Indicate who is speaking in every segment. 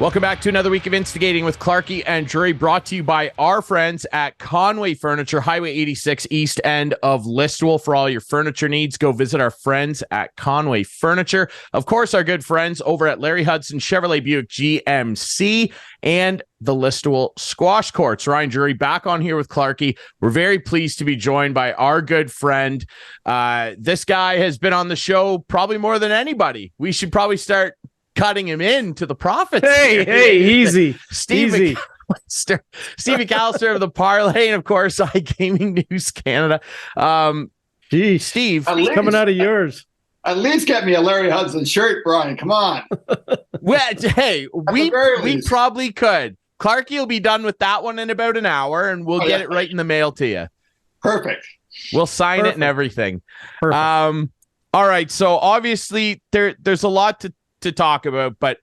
Speaker 1: Welcome back to another week of Instigating with Clarkey and Drury, brought to you by our friends at Conway Furniture, Highway 86, east end of Listowel. For all your furniture needs, go visit our friends at Conway Furniture. Of course, our good friends over at Larry Hudson Chevrolet Buick GMC and the Listowel Squash Courts. Ryan Drury back on here with Clarkey. We're very pleased to be joined by our good friend. This guy has been on the show probably more than anybody. We should probably start cutting him into the profits.
Speaker 2: Hey, easy.
Speaker 1: Steve McAllister of the Parleh, and of course, iGaming News Canada. Steve,
Speaker 2: coming out of yours.
Speaker 3: At least get me a Larry Hudson shirt, Brian. Come on.
Speaker 1: Well, hey, we probably could. Clarkey will be done with that one in about an hour, and we'll get it right in the mail to you.
Speaker 3: Perfect.
Speaker 1: We'll sign it and everything. All right, so obviously there's a lot to talk about, but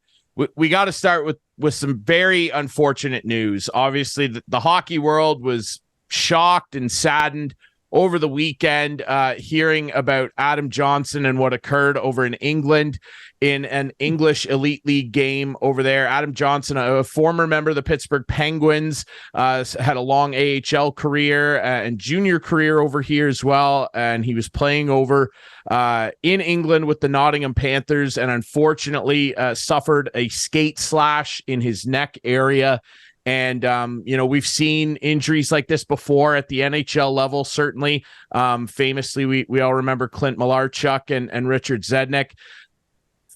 Speaker 1: we got to start with some very unfortunate news. Obviously, the hockey world was shocked and saddened over the weekend, hearing about Adam Johnson and what occurred over in England in an English Elite League game over there. Adam Johnson, a former member of the Pittsburgh Penguins, had a long AHL career and junior career over here as well. And he was playing over in England with the Nottingham Panthers, and unfortunately suffered a skate slash in his neck area. And, we've seen injuries like this before at the NHL level, certainly. Famously, we all remember Clint Malarchuk and Richard Zednik.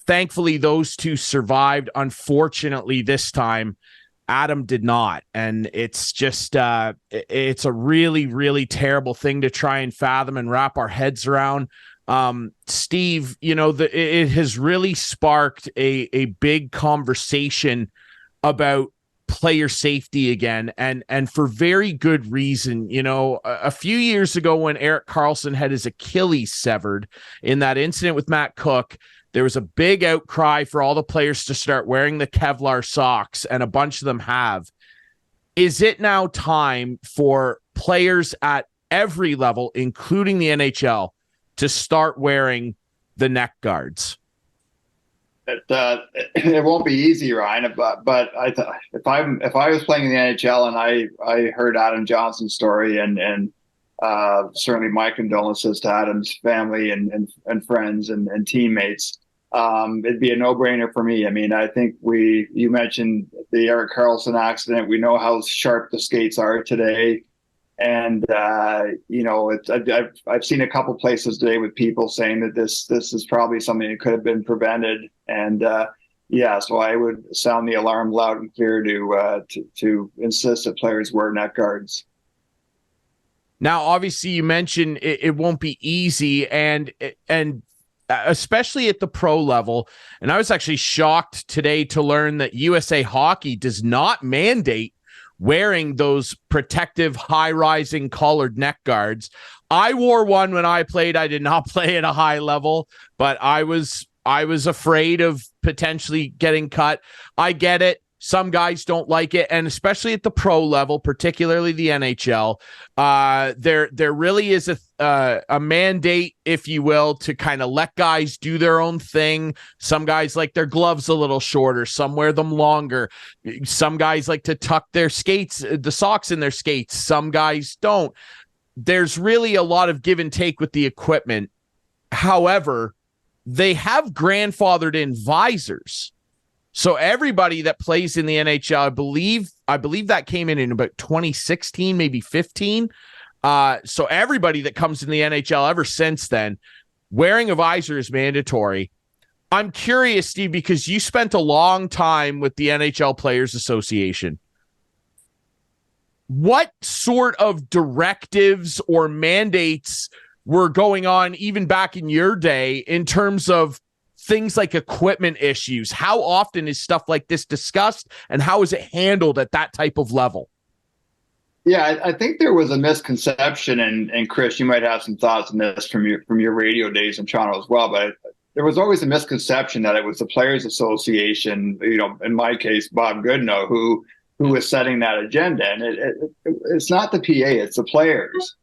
Speaker 1: Thankfully, those two survived. Unfortunately, this time, Adam did not. And it's just, it's a really, really terrible thing to try and fathom and wrap our heads around. Steve, it has really sparked a big conversation about player safety again, and for very good reason. A few years ago when Erik Karlsson had his Achilles severed in that incident with Matt Cook, there was a big outcry for all the players to start wearing the Kevlar socks, and a bunch of them have. Is it now time for players at every level, including the NHL, to start wearing the neck guards?
Speaker 3: It won't be easy, Ryan. But if I was playing in the NHL and I heard Adam Johnson's story, and certainly my condolences to Adam's family and friends and teammates, it'd be a no-brainer for me. I mean, I think you mentioned the Erik Karlsson accident. We know how sharp the skates are today. And, I've seen a couple places today with people saying that this is probably something that could have been prevented. And, so I would sound the alarm loud and clear to insist that players wear neck guards.
Speaker 1: Now, obviously, you mentioned it won't be easy, and especially at the pro level. And I was actually shocked today to learn that USA Hockey does not mandate wearing those protective high-rising collared neck guards. I wore one when I played. I did not play at a high level, but I was afraid of potentially getting cut. I get it. Some guys don't like it, and especially at the pro level, particularly the NHL, there really is a mandate, if you will, to kind of let guys do their own thing. Some guys like their gloves a little shorter, some wear them longer. Some guys like to tuck their skates, the socks in their skates. Some guys don't. There's really a lot of give and take with the equipment. However, they have grandfathered in visors. So everybody that plays in the NHL, I believe that came in about 2016, maybe 15. So everybody that comes in the NHL ever since then, wearing a visor is mandatory. I'm curious, Steve, because you spent a long time with the NHL Players Association. What sort of directives or mandates were going on even back in your day in terms of things like equipment issues? How often is stuff like this discussed, and how is it handled at that type of level?
Speaker 3: Yeah, I think there was a misconception, and Chris, you might have some thoughts on this from your radio days in Toronto as well, but there was always a misconception that it was the Players Association, in my case, Bob Goodenow, who was setting that agenda. And it's not the PA, it's the players.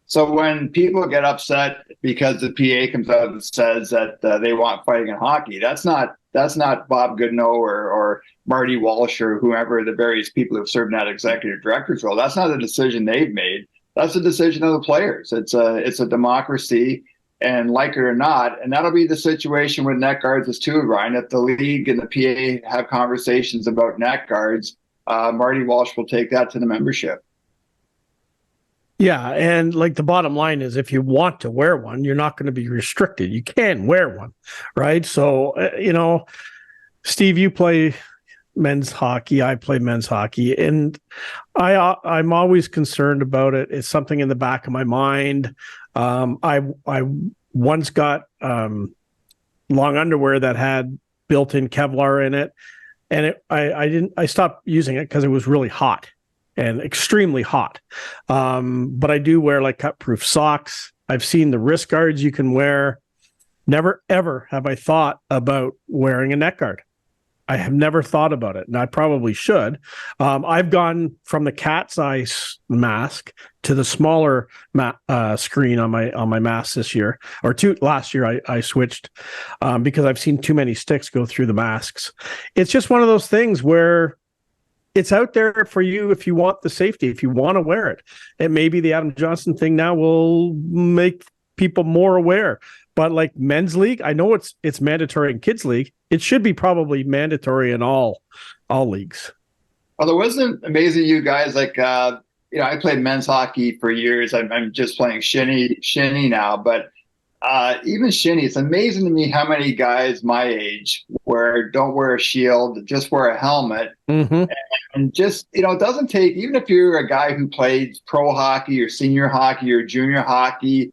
Speaker 3: So when people get upset because the PA comes out and says that they want fighting in hockey, that's not Bob Goodenow or Marty Walsh or whoever the various people who've served in that executive director's role. That's not a decision they've made. That's a decision of the players. It's a democracy, and like it or not, and that'll be the situation with net guards as too, Ryan. If the league and the PA have conversations about net guards, Marty Walsh will take that to the membership.
Speaker 2: Yeah, and like the bottom line is, if you want to wear one, you're not going to be restricted. You can wear one, right? So, Steve, you play men's hockey. I play men's hockey, and I'm always concerned about it. It's something in the back of my mind. I once got long underwear that had built-in Kevlar in it, and I stopped using it because it was really hot. And extremely hot. But I do wear like cut-proof socks. I've seen the wrist guards you can wear. Never, ever have I thought about wearing a neck guard. I have never thought about it, and I probably should. I've gone from the cat's eye mask to the smaller screen on my mask this year, or last year. I switched because I've seen too many sticks go through the masks. It's just one of those things where it's out there for you if you want the safety, if you want to wear it. And maybe the Adam Johnson thing now will make people more aware. But like men's league, I know it's mandatory in kids league. It should be probably mandatory in all leagues.
Speaker 3: Although wasn't amazing, you guys, like I played men's hockey for years. I'm just playing shinny now, but even shinny, it's amazing to me how many guys my age don't wear a shield, just wear a helmet.
Speaker 2: Mm-hmm.
Speaker 3: And just, it doesn't take, even if you're a guy who played pro hockey or senior hockey or junior hockey,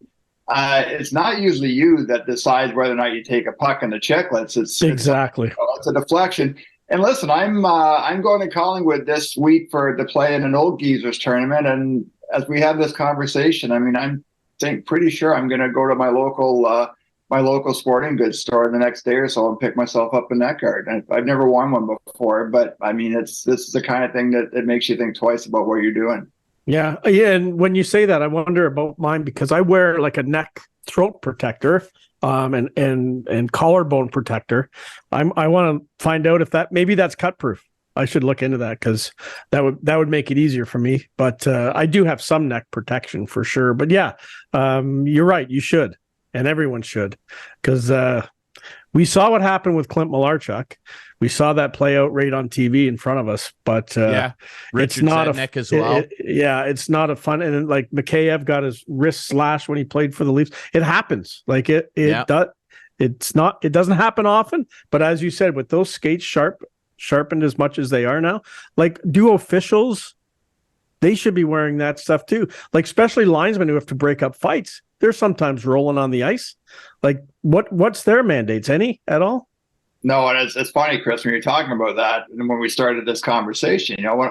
Speaker 3: it's not usually you that decides whether or not you take a puck in the chicklets.
Speaker 2: Exactly.
Speaker 3: It's a deflection. And listen, I'm going to Collingwood this week to play in an old geezers tournament. And as we have this conversation, I mean, I'm pretty sure I'm going to go to my local sporting goods store the next day or so and pick myself up a neck guard. And I've never worn one before, but I mean, this is the kind of thing that it makes you think twice about what you're doing.
Speaker 2: Yeah. And when you say that, I wonder about mine because I wear like a neck throat protector, and collarbone protector. I want to find out if maybe that's cut proof. I should look into that because that would make it easier for me. But I do have some neck protection for sure. But yeah, you're right. You should, and everyone should, because we saw what happened with Clint Malarchuk. We saw that play out right on TV in front of us. But it's not a neck as well. It's not a fun. And like Mikheyev got his wrist slashed when he played for the Leafs. It happens. Like it does. It's not. It doesn't happen often. But as you said, with those skates sharpened as much as they are now, like, do officials, they should be wearing that stuff too, like especially linesmen who have to break up fights. They're sometimes rolling on the ice. Like what's their mandates? Any at all?
Speaker 3: No. And it's funny, Chris, when you're talking about that, and when we started this conversation, when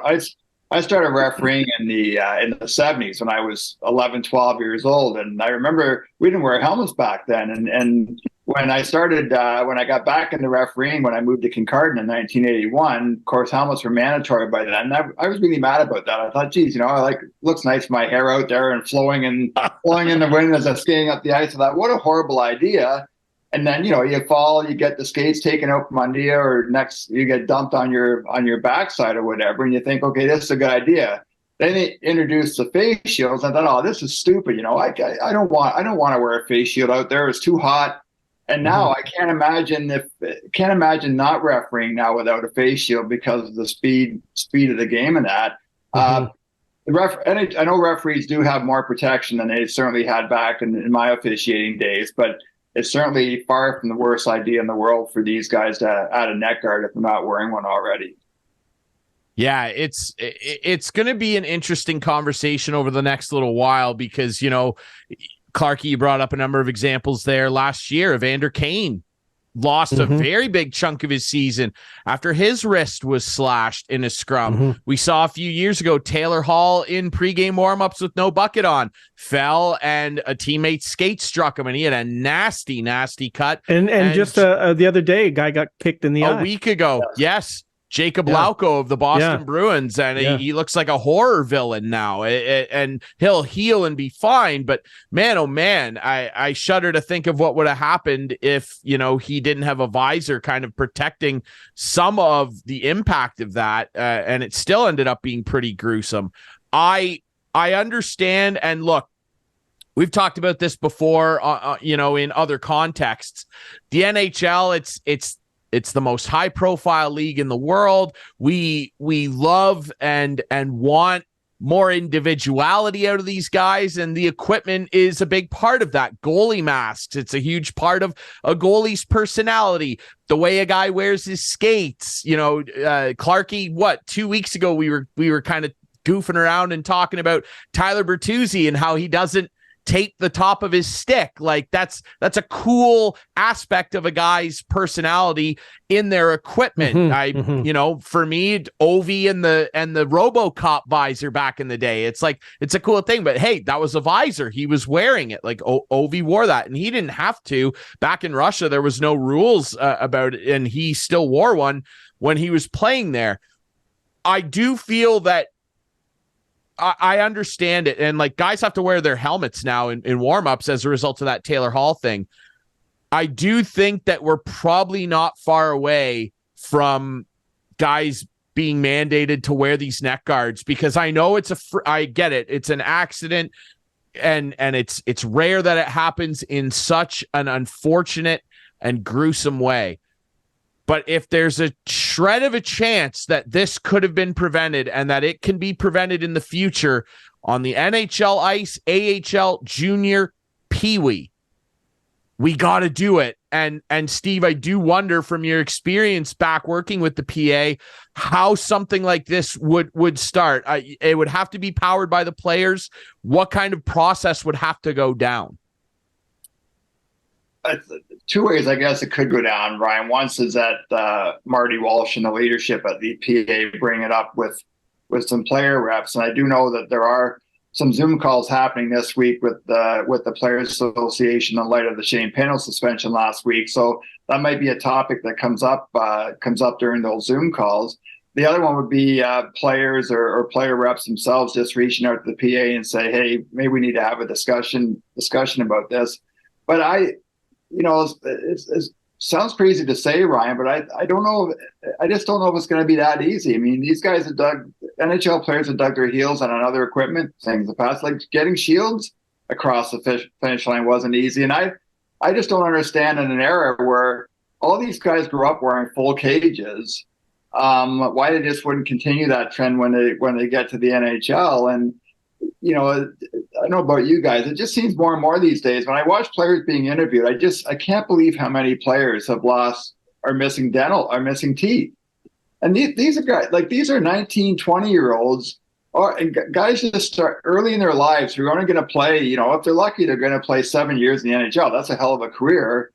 Speaker 3: I started refereeing in the 70s when I was 11, 12 years old, and I remember we didn't wear helmets back then, and when I got back into refereeing, when I moved to Kincardine in 1981, of course, helmets were mandatory by then. And I was really mad about that. I thought, geez, looks nice, my hair out there and flowing in the wind as I'm skating up the ice. I thought, what a horrible idea. And then, you fall, you get the skates taken out from under you, or next you get dumped on your backside or whatever. And you think, okay, this is a good idea. Then they introduced the face shields. I thought, oh, this is stupid. I don't want to wear a face shield out there. It's too hot. And now I can't imagine not refereeing now without a face shield because of the speed of the game and that. I know referees do have more protection than they certainly had back in my officiating days, but it's certainly far from the worst idea in the world for these guys to add a neck guard if they're not wearing one already.
Speaker 1: Yeah, it's going to be an interesting conversation over the next little while because, Clarkey, you brought up a number of examples there last year. Evander Kane lost a very big chunk of his season after his wrist was slashed in a scrum. We saw a few years ago Taylor Hall in pregame warmups with no bucket on, fell, and a teammate's skate struck him, and he had a nasty cut.
Speaker 2: And just the other day, a guy got kicked in the eye.
Speaker 1: A week ago, yes. Jacob Lauko of the Boston Bruins, and he looks like a horror villain now. And he'll heal and be fine, but man, oh man, I shudder to think of what would have happened if, you know, he didn't have a visor kind of protecting some of the impact of that, and it still ended up being pretty gruesome. I understand, and look, we've talked about this before, you know, in other contexts. The NHL, it's the most high-profile league in the world. We love and want more individuality out of these guys, and the equipment is a big part of that. Goalie masks, it's a huge part of a goalie's personality. The way a guy wears his skates. You know, Clarkey, 2 weeks ago we were kind of goofing around and talking about Tyler Bertuzzi and how he doesn't tape the top of his stick. Like that's a cool aspect of a guy's personality in their equipment. You know, for me, Ovi and the RoboCop visor back in the day, it's like, it's a cool thing, but hey, that was a visor. He was wearing it. Like Ovi wore that, and he didn't have to. Back in Russia, there was no rules about it, and he still wore one when he was playing there. I do feel that I understand it. And like, guys have to wear their helmets now in warmups as a result of that Taylor Hall thing. I do think that we're probably not far away from guys being mandated to wear these neck guards, because I know I get it. It's an accident, and it's rare that it happens in such an unfortunate and gruesome way. But if there's a shred of a chance that this could have been prevented, and that it can be prevented in the future on the NHL ice, AHL, junior, Pee-wee, we got to do it. And Steve, I do wonder, from your experience back working with the PA, how something like this would start. It would have to be powered by the players. What kind of process would have to go down?
Speaker 3: Two ways, I guess, it could go down, Ryan. Once is that Marty Walsh and the leadership at the PA bring it up with some player reps, and I do know that there are some Zoom calls happening this week with the Players Association in light of the Shane Pinto suspension last week. So that might be a topic that comes up during those Zoom calls. The other one would be players or player reps themselves just reaching out to the PA and say, hey, maybe we need to have a discussion about this. But you know, it sounds crazy to say, Ryan, but I don't know. I just don't know if it's going to be that easy. I mean, these guys NHL players have dug their heels on other equipment things in the past. Like getting shields across the finish line wasn't easy. And I just don't understand, in an era where all these guys grew up wearing full cages, why they just wouldn't continue that trend when they get to the NHL. And you know, I don't know about you guys. It just seems more and more these days. When I watch players being interviewed, I can't believe how many players are missing teeth. And these are guys, like, these are 19, 20-year-olds, and guys just start early in their lives who are only going to play, you know, if they're lucky, they're going to play 7 years in the NHL. That's a hell of a career.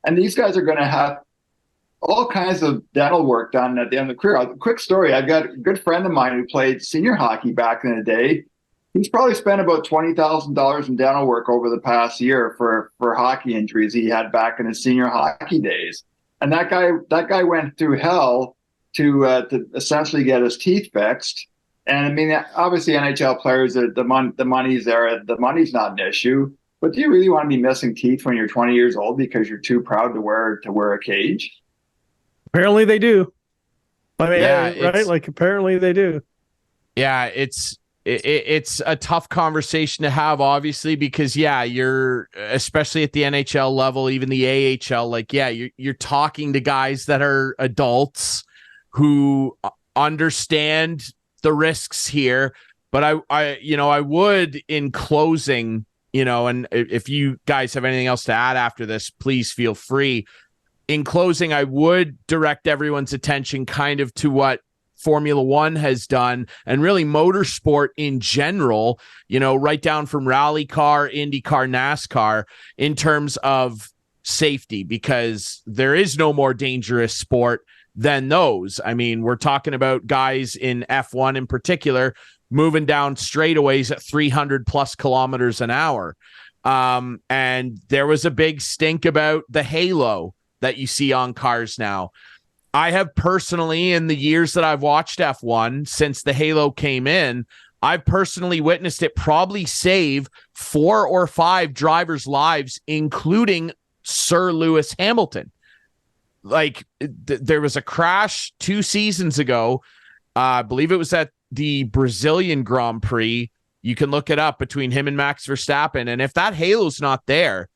Speaker 3: And these guys are going to have all kinds of dental work done at the end of the career. A quick story. I've got a good friend of mine who played senior hockey back in the day. He's probably spent about $20,000 in dental work over the past year for hockey injuries he had back in his senior hockey days. And that guy went through hell to essentially get his teeth fixed. And I mean, obviously NHL players, the money's there. The money's not an issue. But do you really want to be missing teeth when you're 20 years old because you're too proud to wear a cage?
Speaker 2: Apparently they do. I mean, right? Like, apparently they do.
Speaker 1: Yeah, it's a tough conversation to have, obviously, because you're, especially at the NHL level, even the AHL, like, you're talking to guys that are adults who understand the risks here. But I would, in closing, you know, and if you guys have anything else to add after this, please feel free. In closing, I would direct everyone's attention kind of to what Formula One has done, and really motorsport in general, you know, right down from rally car, IndyCar, NASCAR, in terms of safety, because there is no more dangerous sport than those. I mean, we're talking about guys in F1 in particular moving down straightaways at 300 plus kilometers an hour. And there was a big stink about the halo that you see on cars now. I have personally, in the years that I've watched F1 since the halo came in, I've personally witnessed it probably save 4 or 5 drivers' lives, including Sir Lewis Hamilton. Like, there was a crash 2 seasons ago. I believe it was at the Brazilian Grand Prix. You can look it up, between him and Max Verstappen. And if that halo's not there,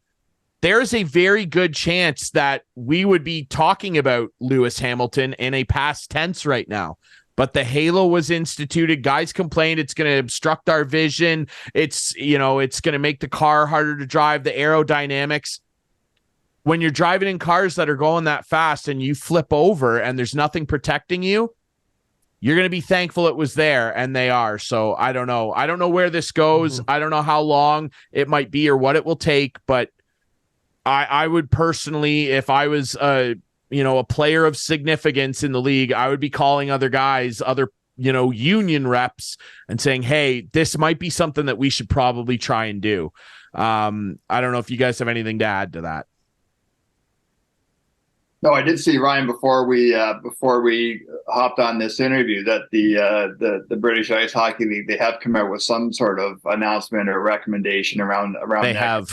Speaker 1: there's a very good chance that we would be talking about Lewis Hamilton in a past tense right now. But the halo was instituted. Guys complained it's going to obstruct our vision. It's going to make the car harder to drive, the aerodynamics. When you're driving in cars that are going that fast and you flip over and there's nothing protecting you, you're going to be thankful it was there, and they are. So I don't know. I don't know where this goes. I don't know how long it might be or what it will take, but I would personally, if I was a player of significance in the league, I would be calling other guys, other union reps, and saying, hey, this might be something that we should probably try and do. I don't know if you guys have anything to add to that.
Speaker 3: No, I did see, Ryan, before we hopped on this interview, that the British Ice Hockey League, they have come out with some sort of announcement or recommendation around.
Speaker 1: They have.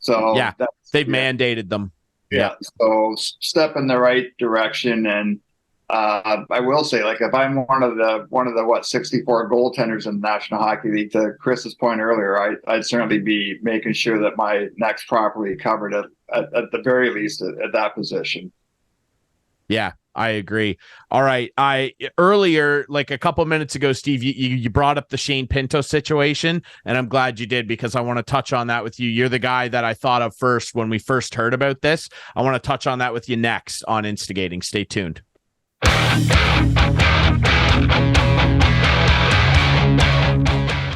Speaker 3: So
Speaker 1: yeah, they've mandated them.
Speaker 3: Yeah. So step in the right direction. And I will say, like, if I'm one of the 64 goaltenders in the National Hockey League, to Chris's point earlier, I'd certainly be making sure that my neck's properly covered at the very least at that position. Yeah,
Speaker 1: I agree. All right. Earlier, like a couple minutes ago, Steve, you brought up the Shane Pinto situation, and I'm glad you did, because I want to touch on that with you. You're the guy that I thought of first when we first heard about this. I want to touch on that with you next on Instigating. Stay tuned.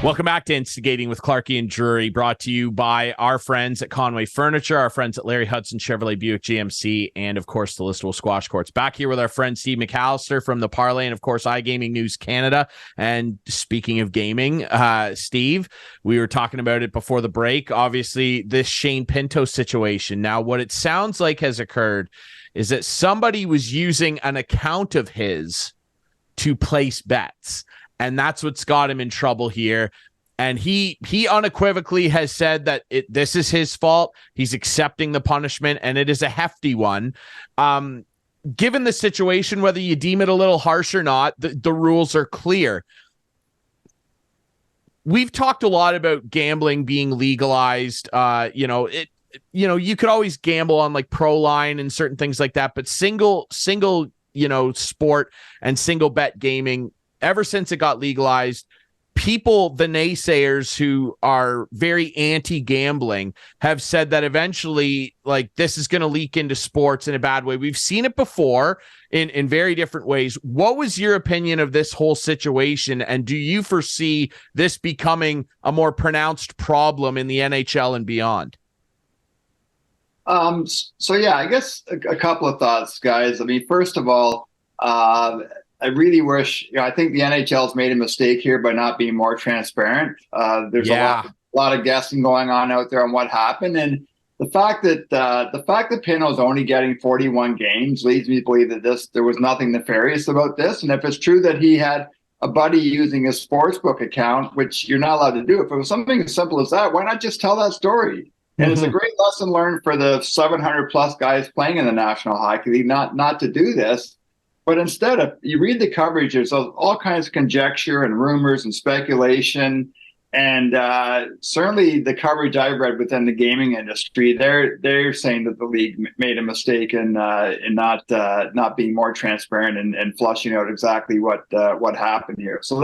Speaker 1: Welcome back to Instigating with Clarkey and Drury, brought to you by our friends at Conway Furniture, our friends at Larry Hudson Chevrolet Buick GMC, and of course the Listowel Squash Courts. Back here with our friend Steve McAllister from the Parleh and of course iGaming News Canada. And speaking of gaming, Steve, we were talking about it before the break. Obviously, this Shane Pinto situation. Now, what it sounds like has occurred is that somebody was using an account of his to place bets. And that's what's got him in trouble here. And he unequivocally has said that this is his fault. He's accepting the punishment, and it is a hefty one. Given the situation, whether you deem it a little harsh or not, the rules are clear. We've talked a lot about gambling being legalized. You could always gamble on like Pro Line and certain things like that, but single sport and single bet gaming, ever since it got legalized, people, the naysayers who are very anti-gambling, have said that eventually, like, this is going to leak into sports in a bad way. We've seen it before in very different ways. What was your opinion of this whole situation? And do you foresee this becoming a more pronounced problem in the NHL and beyond?
Speaker 3: So yeah, I guess a couple of thoughts, guys. I mean, first of all, I really wish, I think the NHL's made a mistake here by not being more transparent. There's a lot of guessing going on out there on what happened. And the fact that Pinto's only getting 41 games leads me to believe that there was nothing nefarious about this. And if it's true that he had a buddy using his sportsbook account, which you're not allowed to do, if it was something as simple as that, why not just tell that story? And it's a great lesson learned for the 700 plus guys playing in the National Hockey League, not to do this. But instead of, you read the coverage, there's all kinds of conjecture and rumors and speculation. And certainly the coverage I've read within the gaming industry, they're saying that the league made a mistake in not being more transparent and flushing out exactly what happened here. So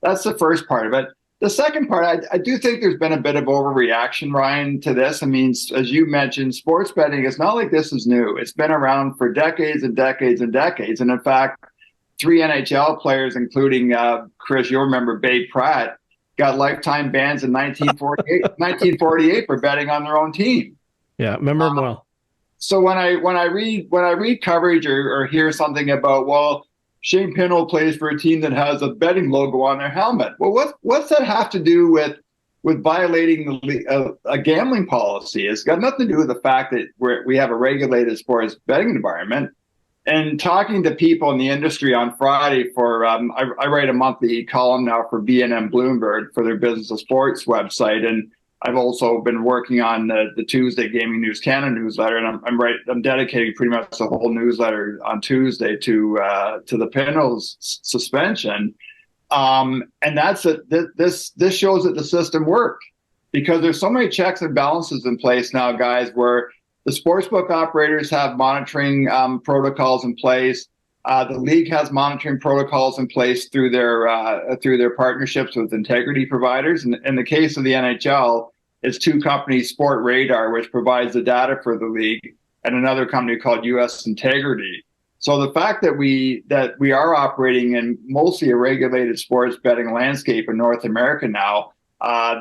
Speaker 3: that's the first part of it. The second part, I do think there's been a bit of overreaction, Ryan, to this. I mean, as you mentioned, sports betting, it's not like this is new. It's been around for decades and decades and decades. And in fact, 3 NHL players, including Chris, you'll remember Babe Pratt, got lifetime bans in 1948 for betting on their own team.
Speaker 2: Yeah, remember him well.
Speaker 3: So when I read coverage or hear something about, well, Shane Pinto plays for a team that has a betting logo on their helmet. Well, what's that have to do with violating a gambling policy? It's got nothing to do with the fact that we have a regulated sports betting environment. And talking to people in the industry on Friday for, I write a monthly column now for BNM Bloomberg for their Business of Sports website. And I've also been working on the Tuesday Gaming News Canada newsletter. And I'm dedicating pretty much the whole newsletter on Tuesday to the Pinto's suspension. And this shows that the system worked, because there's so many checks and balances in place now, guys, where the sportsbook operators have monitoring protocols in place. The league has monitoring protocols in place through their partnerships with integrity providers. And in the case of the NHL, it's two companies, Sport Radar, which provides the data for the league, and another company called US Integrity. So the fact that we are operating in mostly a regulated sports betting landscape in North America now,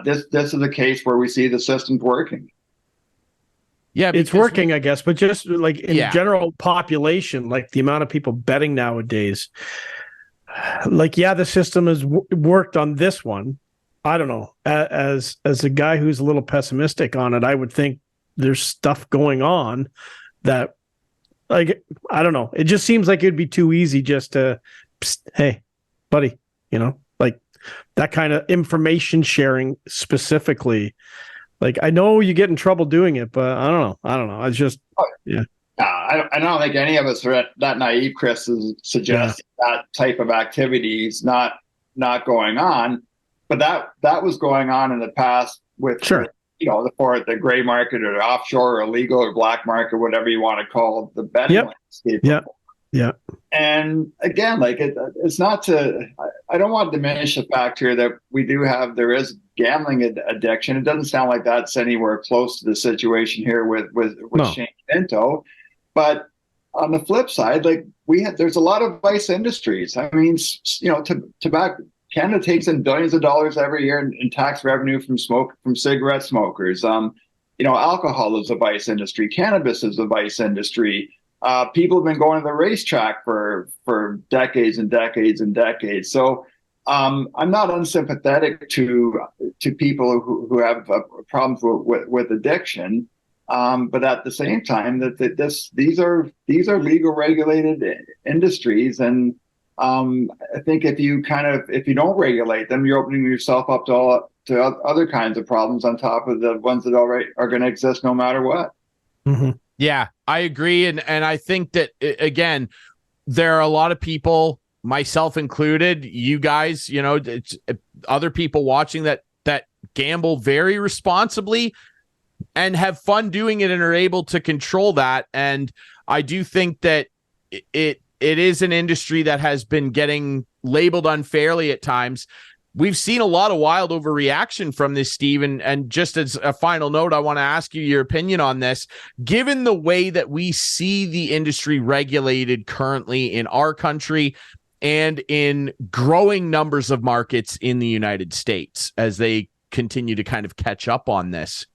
Speaker 3: this is a case where we see the system's working.
Speaker 2: Yeah, it's working, I guess, but just like in general population, like the amount of people betting nowadays, like, the system has worked on this one. I don't know. As a guy who's a little pessimistic on it, I would think there's stuff going on that, like, I don't know. It just seems like it'd be too easy just to, hey, buddy, like that kind of information sharing specifically. Like, I know you get in trouble doing it, but I don't know. It's just,
Speaker 3: I don't think any of us are that naive, Chris, to suggest that type of activity is not going on. But that was going on in the past with, the gray market or the offshore or illegal or black market, whatever you want to call the betting landscape.
Speaker 2: Yeah.
Speaker 3: And again, like it's not to, I don't want to diminish the fact here that there is gambling addiction. It doesn't sound like that's anywhere close to the situation here with Shane Pinto. But on the flip side, like there's a lot of vice industries. I mean, tobacco, Canada takes in billions of dollars every year in tax revenue from cigarette smokers. Alcohol is a vice industry. Cannabis is a vice industry. People have been going to the racetrack for decades and decades and decades. So I'm not unsympathetic to people who have problems with addiction, but at the same time, these are legal regulated industries, and I think if you don't regulate them, you're opening yourself up to other kinds of problems on top of the ones that already are going to exist no matter what.
Speaker 2: Mm-hmm.
Speaker 1: Yeah, I agree. And I think that, again, there are a lot of people, myself included, you guys, other people watching that gamble very responsibly and have fun doing it and are able to control that. And I do think that it is an industry that has been getting labeled unfairly at times. We've seen a lot of wild overreaction from this, Steve, and just as a final note, I want to ask you your opinion on this. Given the way that we see the industry regulated currently in our country and in growing numbers of markets in the United States as they continue to kind of catch up on this,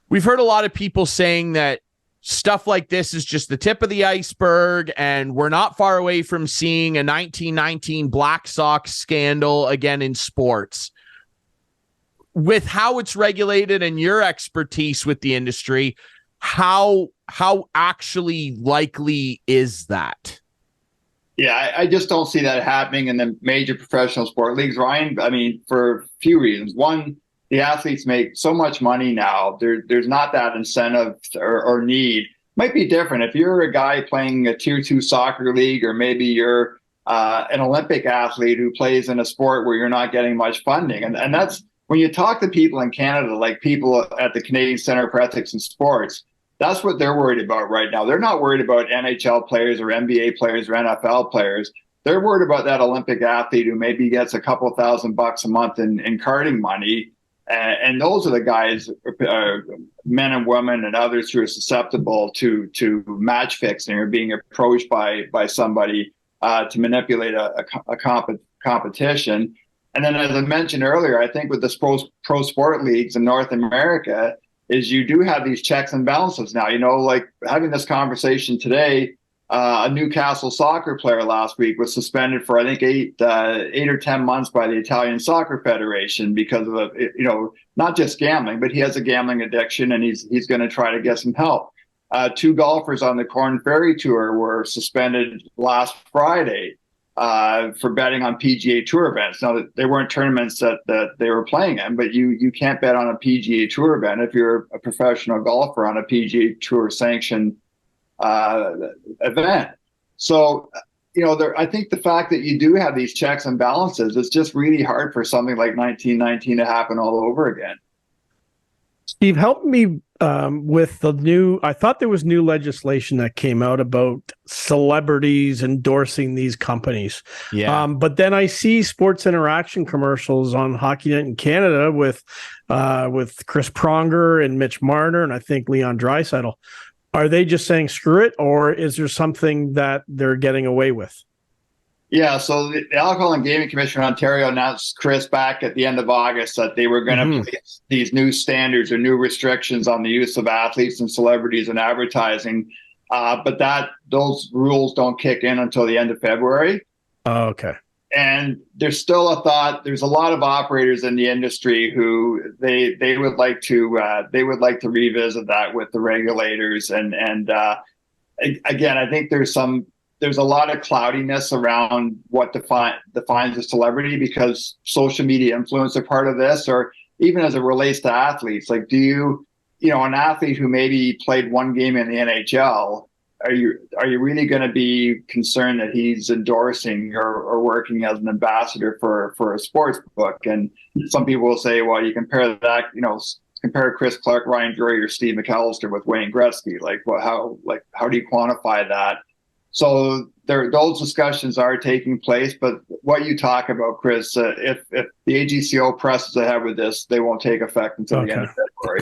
Speaker 1: we've heard a lot of people saying that stuff like this is just the tip of the iceberg, and we're not far away from seeing a 1919 Black Sox scandal again in sports. With how it's regulated and your expertise with the industry, how actually likely is that?
Speaker 3: Yeah, I just don't see that happening in the major professional sport leagues, Ryan. I mean, for a few reasons. One, the athletes make so much money now. There's not that incentive or need. Might be different if you're a guy playing a tier 2 soccer league, or maybe you're an Olympic athlete who plays in a sport where you're not getting much funding. And that's when you talk to people in Canada, like people at the Canadian Centre for Ethics in Sports, that's what they're worried about right now. They're not worried about NHL players or NBA players or NFL players. They're worried about that Olympic athlete who maybe gets a couple $1,000 a month in karting money. And those are the guys, men and women and others, who are susceptible to match fixing or being approached by somebody to manipulate a competition. And then, as I mentioned earlier, I think with the pro sport leagues in North America, is you do have these checks and balances now. Like having this conversation today, a Newcastle soccer player last week was suspended for, I think, 8 or 10 months by the Italian Soccer Federation because of, not just gambling, but he has a gambling addiction and he's going to try to get some help. 2 golfers on the Corn Ferry Tour were suspended last Friday for betting on PGA Tour events. Now, they weren't tournaments that they were playing in, but you can't bet on a PGA Tour event if you're a professional golfer on a PGA Tour sanctioned event. So, I think the fact that you do have these checks and balances, it's just really hard for something like 1919 to happen all over again.
Speaker 2: Steve, help me with I thought there was new legislation that came out about celebrities endorsing these companies.
Speaker 1: Yeah.
Speaker 2: But then I see Sports Interaction commercials on Hockey Night in Canada with Chris Pronger and Mitch Marner and I think Leon Draisaitl. Are they just saying screw it, or is there something that they're getting away with?
Speaker 3: Yeah, so the Alcohol and Gaming Commission in Ontario announced, Chris, back at the end of August that they were going to place these new standards or new restrictions on the use of athletes and celebrities in advertising, but those rules don't kick in until the end of February.
Speaker 2: Oh, okay.
Speaker 3: And there's still a thought. There's a lot of operators in the industry who they would like to revisit that with the regulators. And again, I think there's a lot of cloudiness around what defines a celebrity, because social media influence are part of this, or even as it relates to athletes. Like, an athlete who maybe played one game in the NHL, are you really going to be concerned that he's endorsing or working as an ambassador for a sports book? And some people will say, well, you compare that, compare Chris Clark, Ryan Drury, or Steve McAllister with Wayne Gretzky. How do you quantify that? So those discussions are taking place. But what you talk about, Chris, if the AGCO presses ahead with this, they won't take effect until the end of February.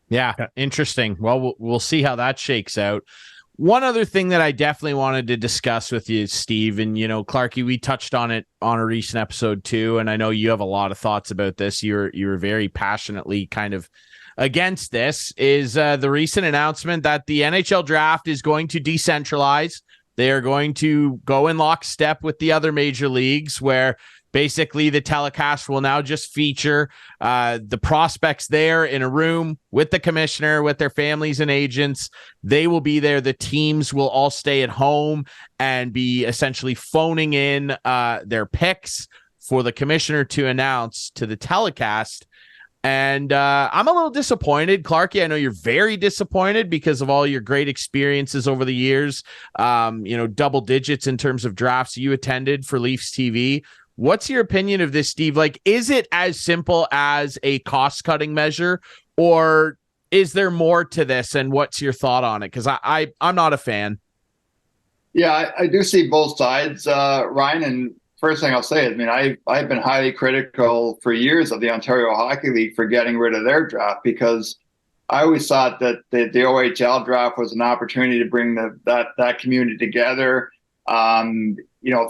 Speaker 1: Yeah, interesting. Well, we'll see how that shakes out. One other thing that I definitely wanted to discuss with you, Steve, and, Clarkey, we touched on it on a recent episode too, and I know you have a lot of thoughts about this. You're very passionately kind of against this, is the recent announcement that the NHL draft is going to decentralize. They are going to go in lockstep with the other major leagues, where basically the telecast will now just feature the prospects there in a room with the commissioner, with their families and agents. They will be there. The teams will all stay at home and be essentially phoning in their picks for the commissioner to announce to the telecast. And I'm a little disappointed. Clarkey, I know you're very disappointed because of all your great experiences over the years, double digits in terms of drafts you attended for Leafs TV. What's your opinion of this, Steve? Like, is it as simple as a cost-cutting measure, or is there more to this? And what's your thought on it? Because I'm not a fan.
Speaker 3: Yeah, I do see both sides, Ryan. And first thing I'll say is, I've been highly critical for years of the Ontario Hockey League for getting rid of their draft, because I always thought that the OHL draft was an opportunity to bring that community together.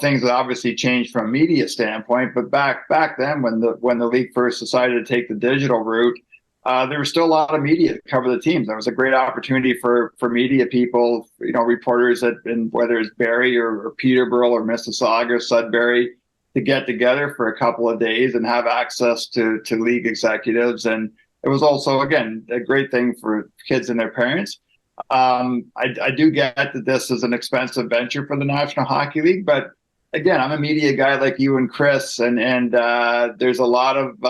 Speaker 3: Things have obviously changed from a media standpoint, but back then when the league first decided to take the digital route, there was still a lot of media to cover the teams. There was a great opportunity for media people, reporters whether it's Barrie or Peterborough or Mississauga or Sudbury, to get together for a couple of days and have access to league executives. And it was also, again, a great thing for kids and their parents. I do get that this is an expensive venture for the National Hockey League, but again, I'm a media guy like you and Chris, and there's a lot of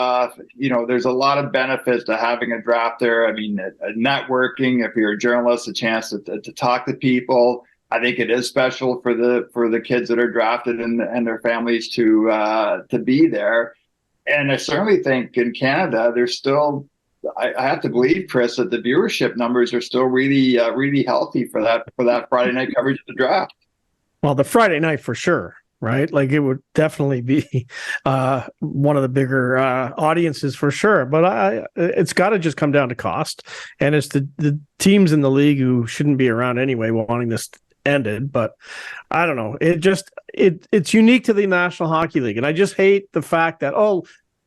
Speaker 3: benefits to having a draft there. Networking, if you're a journalist, a chance to talk to people. I think it is special for the kids that are drafted and their families to be there. And I certainly think in Canada, there's still, I have to believe, Chris, that the viewership numbers are still really healthy for that Friday night coverage of the draft.
Speaker 2: Well, the Friday night for sure, right? Like, it would definitely be one of the bigger audiences for sure. But it's got to just come down to cost, and it's the teams in the league who shouldn't be around anyway wanting this ended. But I don't know. It's unique to the National Hockey League, and I just hate the fact that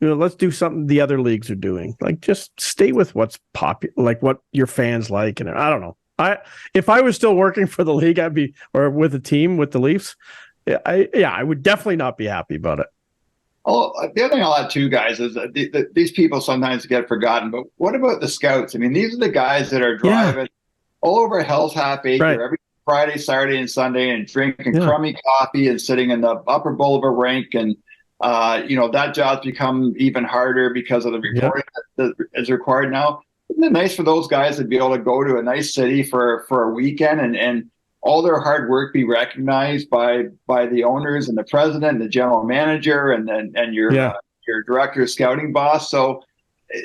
Speaker 2: let's do something the other leagues are doing. Like, just stay with what's popular, like what your fans like. And I don't know. If I was still working for the league, or with a team with the Leafs, I would definitely not be happy about it.
Speaker 3: Oh, the other thing I'll add too, guys, is these people sometimes get forgotten. But what about the scouts? These are the guys that are driving all over Hell's Half Acre every Friday, Saturday, and Sunday, and drinking crummy coffee and sitting in the upper bowl of a rink. And that job's become even harder because of the reporting that is required now. Isn't it nice for those guys to be able to go to a nice city for a weekend and all their hard work be recognized by the owners and the president and the general manager and your director of scouting boss? So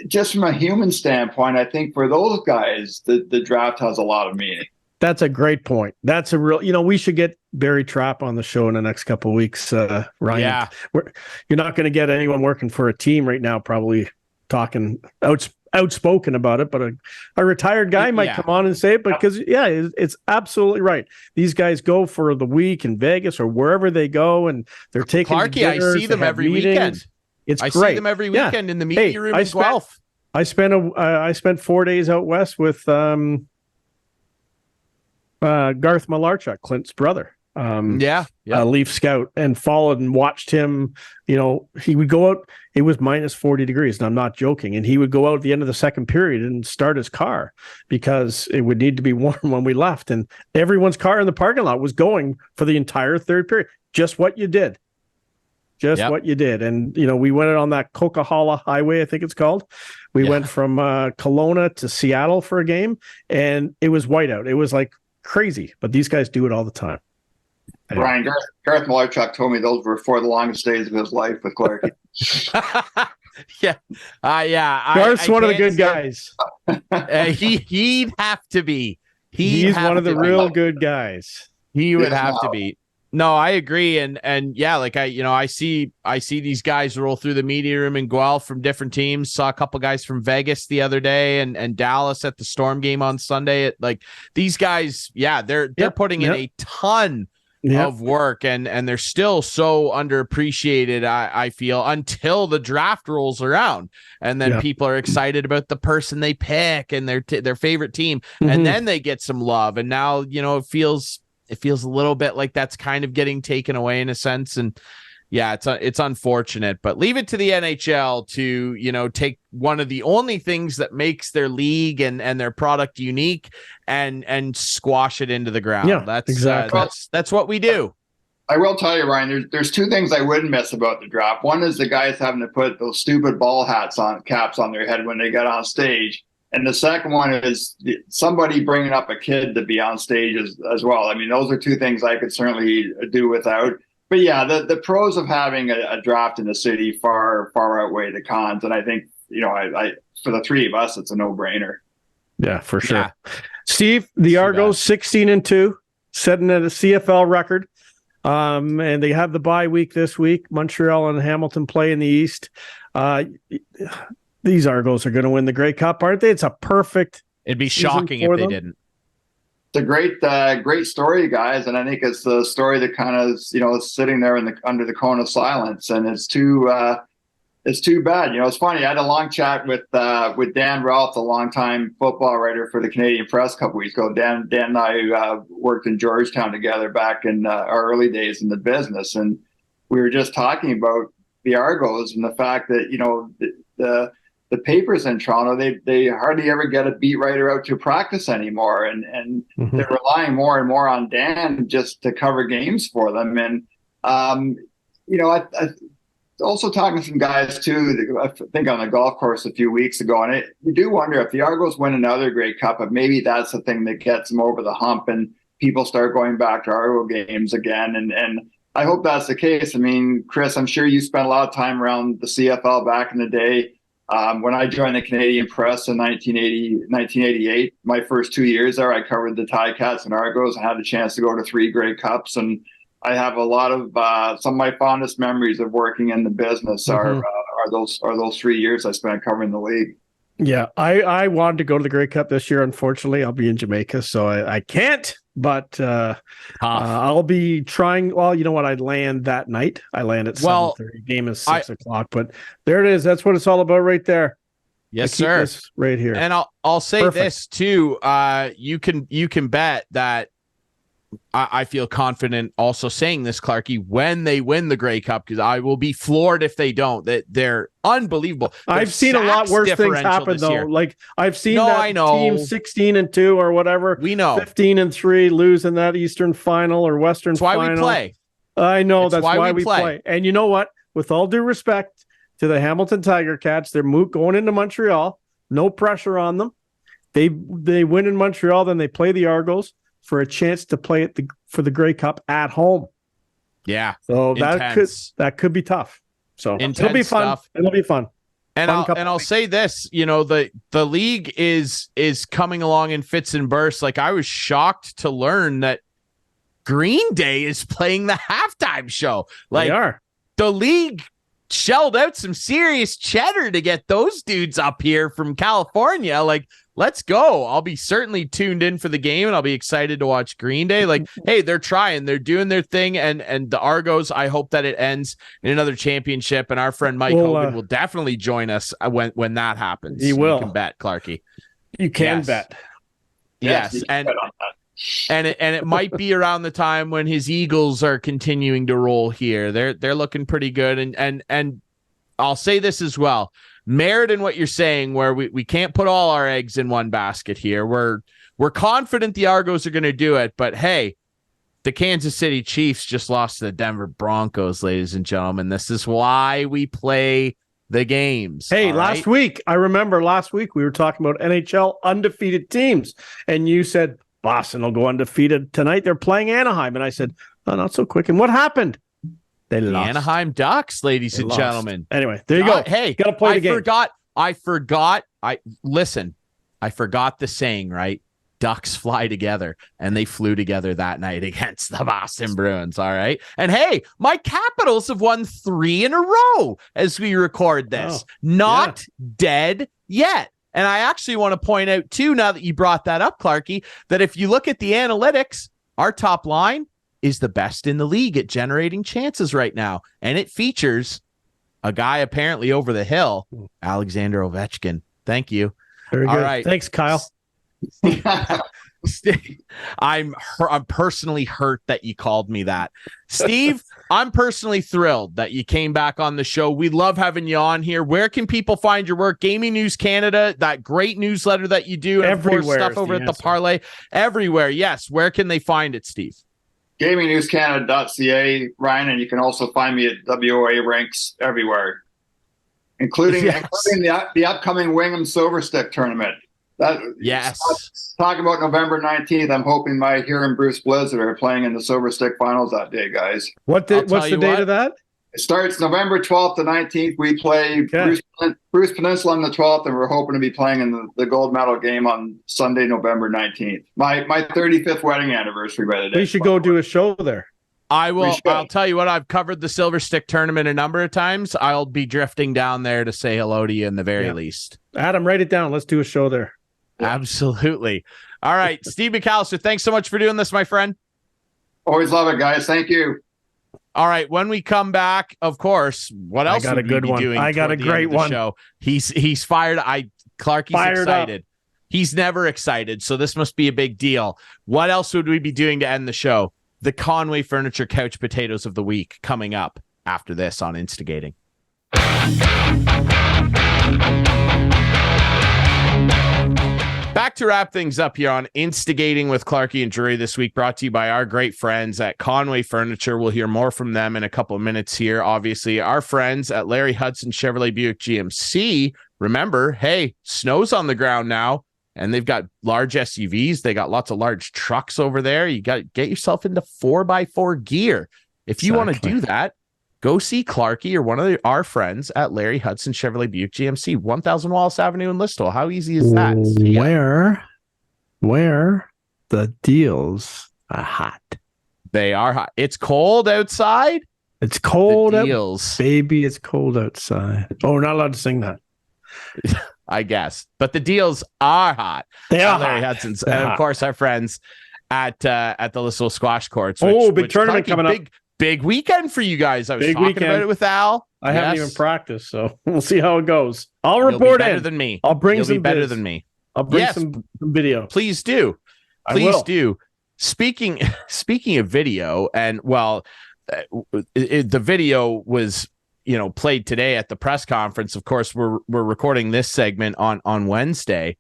Speaker 3: just from a human standpoint, I think for those guys, the draft has a lot of meaning.
Speaker 2: That's a great point. That's a real, we should get Barry Trapp on the show in the next couple of weeks, Ryan.
Speaker 1: Yeah.
Speaker 2: You're not going to get anyone working for a team right now, probably talking outspoken about it, but a retired guy might come on and say it, because it's absolutely right. These guys go for the week in Vegas or wherever they go, and they're taking
Speaker 1: Clarkey, I see them every weekend. I see them every weekend in the media room in Guelph.
Speaker 2: I spent 4 days out west with Garth Malarchuk, Clint's brother. Leaf scout, and followed and watched him. He would go out. It was minus 40 degrees, and I'm not joking. And he would go out at the end of the second period and start his car because it would need to be warm when we left. And everyone's car in the parking lot was going for the entire third period. Just what you did. What you did. And, we went on that Coquihalla Highway, I think it's called. We went from Kelowna to Seattle for a game, and it was whiteout. It was like crazy, but these guys do it all the time.
Speaker 3: Brian, Garth Malarchuk told me those were 4 of the longest days of his life with Clarkey.
Speaker 2: Garth's one of the good guys.
Speaker 1: He'd have to be.
Speaker 2: He's one of the real good guys.
Speaker 1: He would have to be. No, I agree, and I see these guys roll through the media room in Guelph from different teams. Saw a couple guys from Vegas the other day, and Dallas at the Storm game on Sunday. These guys, they're putting in a ton of work, and they're still so underappreciated, I feel, until the draft rolls around, and then people are excited about the person they pick and their favorite team, and then they get some love, and now it feels a little bit like that's kind of getting taken away in a sense. And it's unfortunate, but leave it to the NHL to, take one of the only things that makes their league and their product unique and squash it into the ground. Yeah, that's exactly. That's what we do.
Speaker 3: I will tell you, Ryan, there's 2 things I wouldn't miss about the draft. One is the guys having to put those stupid ball caps on their head when they get on stage. And the second one is somebody bringing up a kid to be on stage as well. I mean, those are 2 things I could certainly do without. But the pros of having a draft in the city far outweigh the cons. And I think, I for the 3 of us, it's a no-brainer.
Speaker 2: Yeah, for sure. Yeah. Steve, the Argos 16-2, setting at a CFL record. And they have the bye week this week. Montreal and Hamilton play in the East. These Argos are going to win the Grey Cup, aren't they? It's a perfect.
Speaker 1: It'd be shocking if they didn't.
Speaker 3: It's a great story, guys, and I think it's the story that kind of is sitting there under the cone of silence, and it's too bad. It's funny. I had a long chat with Dan Ralph, the longtime football writer for the Canadian Press, a couple weeks ago. Dan and I worked in Georgetown together back in our early days in the business, and we were just talking about the Argos and the fact that the papers in Toronto, they hardly ever get a beat writer out to practice anymore. And they're relying more and more on Dan just to cover games for them. And, I also talking to some guys too, I think on the golf course a few weeks ago, and you do wonder if the Argos win another Grey Cup, if maybe that's the thing that gets them over the hump and people start going back to Argo games again. And I hope that's the case. I mean, Chris, I'm sure you spent a lot of time around the CFL back in the day. When I joined the Canadian Press in 1988, my first 2 years there, I covered the Ticats and Argos and had a chance to go to 3 Grey Cups. And I have a lot of some of my fondest memories of working in the business are those 3 years I spent covering the league.
Speaker 2: Yeah, I wanted to go to the Grey Cup this year. Unfortunately, I'll be in Jamaica, so I can't. But I'll be trying. Well, you know what? I land that night. I land at 7:30. Game is 6 o'clock. But there it is. That's what it's all about, right there.
Speaker 1: Yes, sir.
Speaker 2: Right here.
Speaker 1: And I'll say this too. You can bet that I feel confident also saying this, Clarkey, when they win the Grey Cup, because I will be floored if they don't. That they're unbelievable.
Speaker 2: I've seen a lot worse things happen though.
Speaker 1: Year.
Speaker 2: Like I've seen that team 16-2 or whatever.
Speaker 1: We know
Speaker 2: 15-3 lose in that Eastern final or Western final.
Speaker 1: That's why we play.
Speaker 2: I know that's why we play. And you know what? With all due respect to the Hamilton Tiger Cats, they're going into Montreal. No pressure on them. They win in Montreal, then they play the Argos for a chance to play for the Grey Cup at home.
Speaker 1: Yeah.
Speaker 2: So that could be tough. So it'll be fun. Stuff. It'll be fun.
Speaker 1: And I'll say this, the league is coming along in fits and bursts. Like I was shocked to learn that Green Day is playing the halftime show. Like
Speaker 2: they are.
Speaker 1: The league shelled out some serious cheddar to get those dudes up here from California. Like, let's go. I'll be certainly tuned in for the game, and I'll be excited to watch Green Day. Like, hey, they're trying. They're doing their thing, and the Argos, I hope that it ends in another championship, and our friend Mike Hogan will definitely join us when that happens.
Speaker 2: He will.
Speaker 1: You can bet, Clarkey.
Speaker 2: You can bet.
Speaker 1: Yes, and it might be around the time when his Eagles are continuing to roll here. They're looking pretty good, and I'll say this as well. Merit in what you're saying, where we can't put all our eggs in one basket here. We're confident the Argos are going to do it, but hey, the Kansas City Chiefs just lost to the Denver Broncos, ladies and gentlemen. This is why we play the games.
Speaker 2: Hey, last week we were talking about NHL undefeated teams, and you said Boston will go undefeated tonight. They're playing Anaheim, and I said, oh, not so quick. And what happened? They lost.
Speaker 1: The Anaheim Ducks, ladies and gentlemen.
Speaker 2: Anyway, there you go.
Speaker 1: Hey,
Speaker 2: got to play the game.
Speaker 1: I forgot the saying, right? Ducks fly together, and they flew together that night against the Boston Bruins. All right. And hey, my Capitals have won 3 in a row as we record this. Not dead yet. And I actually want to point out, too, now that you brought that up, Clarkey, that if you look at the analytics, our top line is the best in the league at generating chances right now. And it features a guy apparently over the hill, Alexander Ovechkin. Thank you.
Speaker 2: Very good. All right. Thanks, Kyle.
Speaker 1: I'm personally hurt that you called me that. Steve, I'm personally thrilled that you came back on the show. We love having you on here. Where can people find your work? Gaming News Canada, that great newsletter that you do, and
Speaker 2: everywhere,
Speaker 1: of course, stuff over at the Parleh. Everywhere. Yes. Where can they find it, Steve?
Speaker 3: GamingNewsCanada.ca, Ryan, and you can also find me at WOA Ranks everywhere, including the upcoming Wingham Silver Stick tournament. Talk about November 19th. I'm hoping my Here and Bruce Blizzard are playing in the Silver Stick Finals that day, guys.
Speaker 2: What's the date of that?
Speaker 3: It starts November 12th to 19th. We play Bruce Peninsula on the 12th, and we're hoping to be playing in the gold medal game on Sunday, November 19th. My 35th wedding anniversary by the day.
Speaker 2: We should go do a show there.
Speaker 1: I will. I'll tell you what, I've covered the Silver Stick tournament a number of times. I'll be drifting down there to say hello to you in the very least.
Speaker 2: Adam, write it down. Let's do a show there.
Speaker 1: Absolutely. All right. Steve McAllister, thanks so much for doing this, my friend.
Speaker 3: Always love it, guys. Thank you.
Speaker 1: All right. When we come back, of course, what else would we be doing?
Speaker 2: I got a great one.
Speaker 1: Show? He's fired. Clarkey's excited. He's never excited, so this must be a big deal. What else would we be doing to end the show? The Conway Furniture Couch Potatoes of the Week coming up after this on Instigating. Back to wrap things up here on Instigating with Clarkey and Drury this week, brought to you by our great friends at Conway Furniture. We'll hear more from them in a couple of minutes here. Obviously, our friends at Larry Hudson Chevrolet Buick GMC. Remember, hey, snow's on the ground now, and they've got large SUVs. They got lots of large trucks over there. You got to get yourself into 4x4 gear. If you want to do that, go see Clarkey or one of our friends at Larry Hudson Chevrolet Buick GMC, 1000 Wallace Avenue in Listowel. How easy is that?
Speaker 2: Where the deals are hot.
Speaker 1: They are hot. It's cold outside.
Speaker 2: It's cold.
Speaker 1: Deals.
Speaker 2: Baby, it's cold outside. Oh, we're not allowed to sing that.
Speaker 1: I guess. But the deals are hot.
Speaker 2: They are
Speaker 1: Larry
Speaker 2: hot.
Speaker 1: Hudson's. And of course, our friends at the Listowel Squash Courts.
Speaker 2: Big tournament coming up.
Speaker 1: Big weekend for you guys. I was talking about it with Al.
Speaker 2: I haven't even practiced, so we'll see how it goes. I'll report
Speaker 1: better than me.
Speaker 2: I'll bring
Speaker 1: You'll
Speaker 2: some
Speaker 1: be better than me.
Speaker 2: I'll bring some video.
Speaker 1: Please do. Please do. speaking of video, and well, the video was played today at the press conference. Of course, we're recording this segment on Wednesday.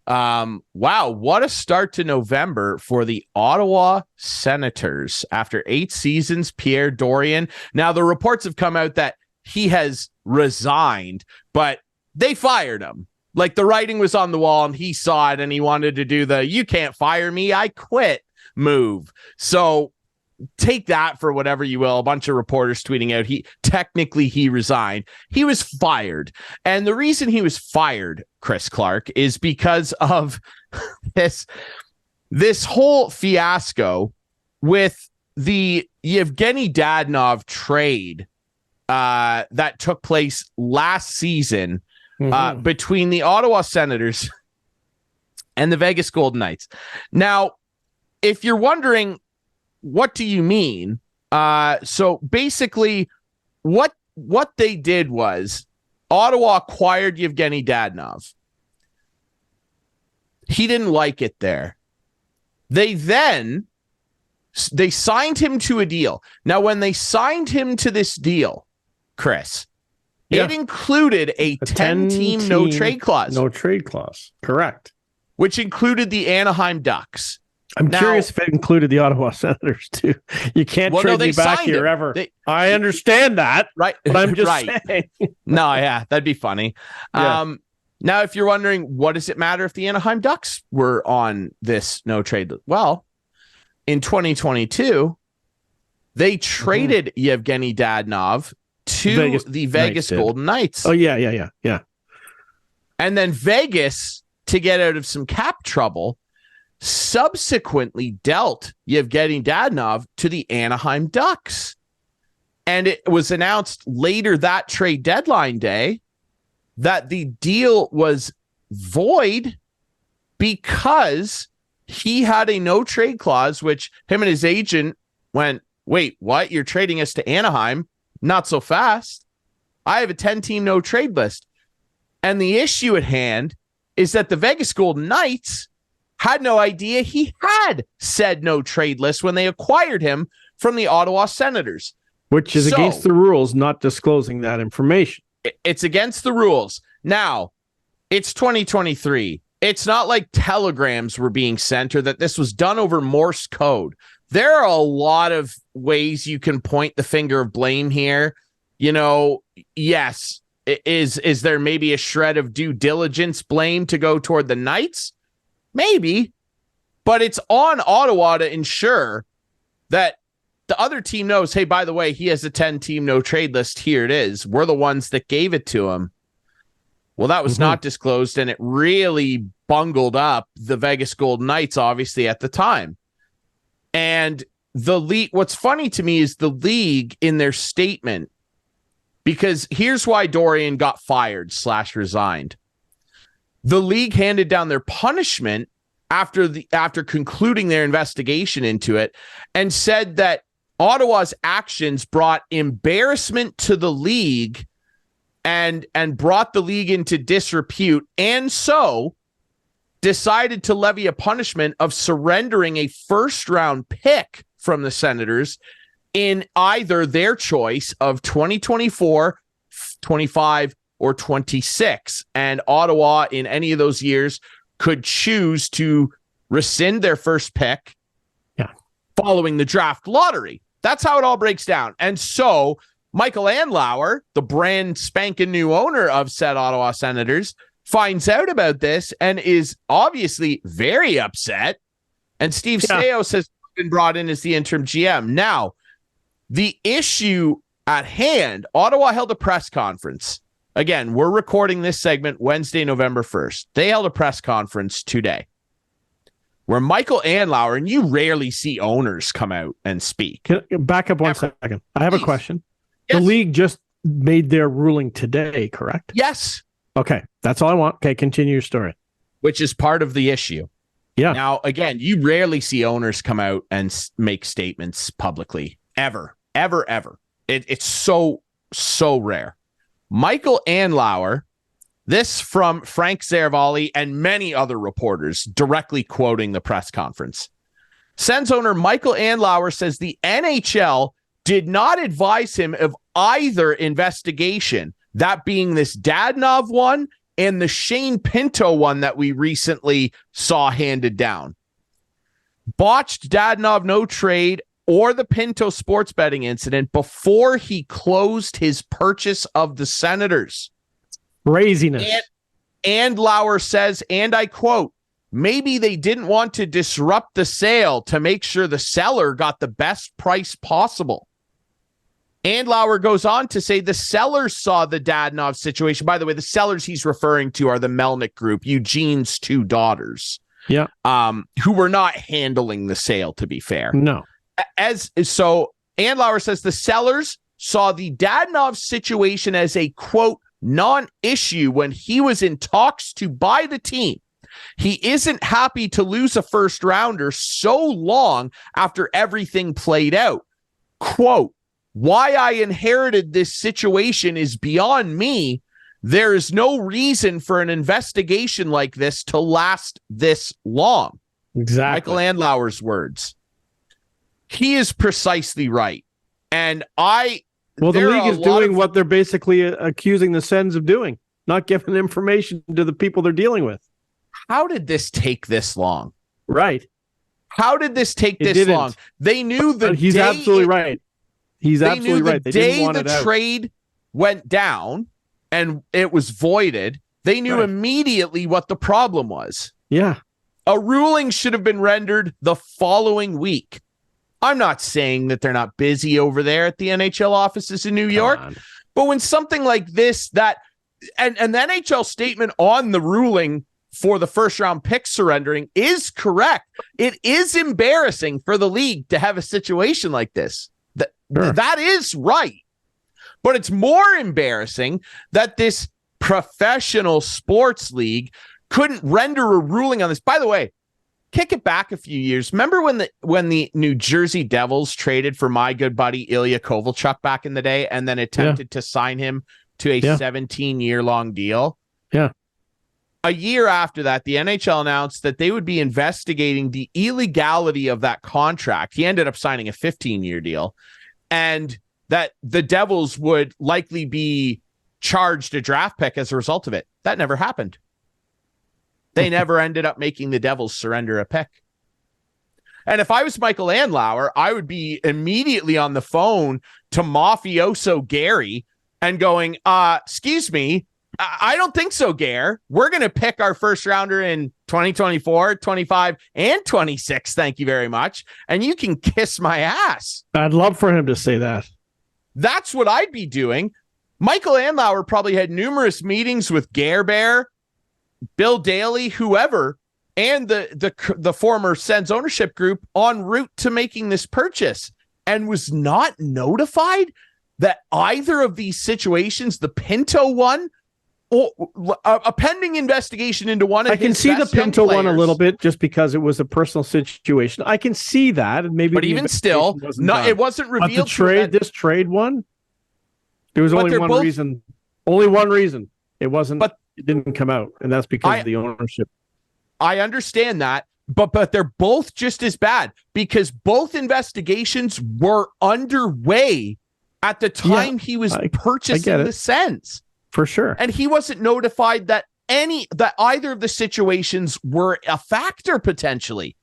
Speaker 1: Wow, what a start to November for the Ottawa Senators after 8 seasons. Pierre Dorion. Now the reports have come out that he has resigned, but they fired him. Like, the writing was on the wall and he saw it and he wanted to do the "you can't fire me, I quit" move. So take that for whatever you will. A bunch of reporters tweeting out he resigned. He was fired. And the reason he was fired, Chris Clark, is because of this whole fiasco with the Yevgeny Dadonov trade that took place last season between the Ottawa Senators and the Vegas Golden Knights. Now, if you're wondering, what do you mean? So basically, what they did was Ottawa acquired Yevgeny Dadonov. He didn't like it there. They signed him to a deal. Now, when they signed him to this deal, Chris, it included a 10-team no-trade clause.
Speaker 2: No trade clause. Correct.
Speaker 1: Which included the Anaheim Ducks.
Speaker 2: I'm curious if it included the Ottawa Senators too. You can't trade me back here ever. I understand that,
Speaker 1: right?
Speaker 2: But I'm just saying.
Speaker 1: No, yeah, that'd be funny. Yeah. Now, if you're wondering, what does it matter if the Anaheim Ducks were on this no trade? Well, in 2022, they traded Yevgeny Dadonov to the Vegas Golden Knights.
Speaker 2: Oh, yeah.
Speaker 1: And then Vegas, to get out of some cap trouble, subsequently dealt Yevgeny Dadonov to the Anaheim Ducks. And it was announced later that trade deadline day that the deal was void because he had a no trade clause, which him and his agent went, "Wait, what? You're trading us to Anaheim? Not so fast. I have a 10-team no trade list." And the issue at hand is that the Vegas Golden Knights had no idea he had said no trade list when they acquired him from the Ottawa Senators.
Speaker 2: Which is against the rules, not disclosing that information.
Speaker 1: It's against the rules. Now, it's 2023. It's not like telegrams were being sent or that this was done over Morse code. There are a lot of ways you can point the finger of blame here. Yes, is there maybe a shred of due diligence blame to go toward the Knights? Maybe, but it's on Ottawa to ensure that the other team knows, hey, by the way, he has a 10-team no trade list. Here it is. We're the ones that gave it to him. Well, that was not disclosed, and it really bungled up the Vegas Golden Knights, obviously, at the time. And the league, what's funny to me is the league in their statement, because here's why Dorion got fired / resigned. The league handed down their punishment after concluding their investigation into it and said that Ottawa's actions brought embarrassment to the league and brought the league into disrepute, and so decided to levy a punishment of surrendering a first-round pick from the Senators in either their choice of 2024, 25, or 26. And Ottawa, in any of those years, could choose to rescind their first pick following the draft lottery. That's how it all breaks down. And so Michael Andlauer, the brand spanking new owner of said Ottawa Senators, finds out about this and is obviously very upset. And Steve Staios has been brought in as the interim GM. Now, the issue at hand, Ottawa held a press conference. Again, we're recording this segment Wednesday, November 1st. They held a press conference today where Michael Andlauer, and you rarely see owners come out and speak.
Speaker 2: Can I back up one second? I have a question. Yes. The league just made their ruling today, correct?
Speaker 1: Yes.
Speaker 2: Okay, that's all I want. Okay, continue your story.
Speaker 1: Which is part of the issue.
Speaker 2: Yeah.
Speaker 1: Now, again, you rarely see owners come out and make statements publicly. Ever. It's so rare. Michael Andlauer, this from Frank Zeravalli and many other reporters directly quoting the press conference, Sens owner Michael Andlauer says the NHL did not advise him of either investigation, that being this Dadonov one and the Shane Pinto one that we recently saw handed down. Botched Dadonov no trade or the Pinto sports betting incident before he closed his purchase of the Senators.
Speaker 2: Craziness.
Speaker 1: And Lauer says, and I quote, maybe they didn't want to disrupt the sale to make sure the seller got the best price possible. And Lauer goes on to say the sellers saw the Dadonov situation. By the way, the sellers he's referring to are the Melnick Group, Eugene's two daughters.
Speaker 2: Yeah.
Speaker 1: Who were not handling the sale, to be fair.
Speaker 2: No.
Speaker 1: So Andlauer says the sellers saw the Dadonov situation as a, quote, non-issue when he was in talks to buy the team. He isn't happy to lose a first rounder so long after everything played out. Quote, why I inherited this situation is beyond me. There is no reason for an investigation like this to last this long.
Speaker 2: Exactly.
Speaker 1: Michael Andlauer's words. He is precisely right. And the
Speaker 2: league is doing what they're basically accusing the Sens of doing, not giving information to the people they're dealing with.
Speaker 1: How did this take this long?
Speaker 2: Right.
Speaker 1: How did this take this long? They knew
Speaker 2: He's absolutely right. He's absolutely right.
Speaker 1: The day the trade went down and it was voided, they knew immediately what the problem was.
Speaker 2: Yeah.
Speaker 1: A ruling should have been rendered the following week. I'm not saying that they're not busy over there at the NHL offices in New York, but when something like this, and the NHL statement on the ruling for the first round pick surrendering is correct. It is embarrassing for the league to have a situation like this. That is right. But it's more embarrassing that this professional sports league couldn't render a ruling on this. By the way, kick it back a few years. Remember when the New Jersey Devils traded for my good buddy Ilya Kovalchuk back in the day and then attempted to sign him to a 17-year-long deal?
Speaker 2: Yeah.
Speaker 1: A year after that, the NHL announced that they would be investigating the illegality of that contract. He ended up signing a 15-year deal, and that the Devils would likely be charged a draft pick as a result of it. That never happened. They never ended up making the Devils surrender a pick. And if I was Michael Andlauer, I would be immediately on the phone to mafioso Gary and going, excuse me, I don't think so, Gare. We're going to pick our first rounder in 2024, 25, and 26. Thank you very much. And you can kiss my ass.
Speaker 2: I'd love for him to say that.
Speaker 1: That's what I'd be doing. Michael Andlauer probably had numerous meetings with Gare Bear, Bill Daly, whoever, and the former Sens ownership group en route to making this purchase, and was not notified that either of these situations, the Pinto one, or a pending investigation into one of
Speaker 2: I can see the Pinto one a little bit just because it was a personal situation. I can see that, and maybe.
Speaker 1: But even still, it wasn't revealed.
Speaker 2: But this trade one, there was only one reason. Only one reason. It wasn't. But it didn't come out, and that's because of the ownership.
Speaker 1: I understand that, but they're both just as bad because both investigations were underway at the time he was purchasing the Sens.
Speaker 2: For sure.
Speaker 1: And he wasn't notified that either of the situations were a factor potentially.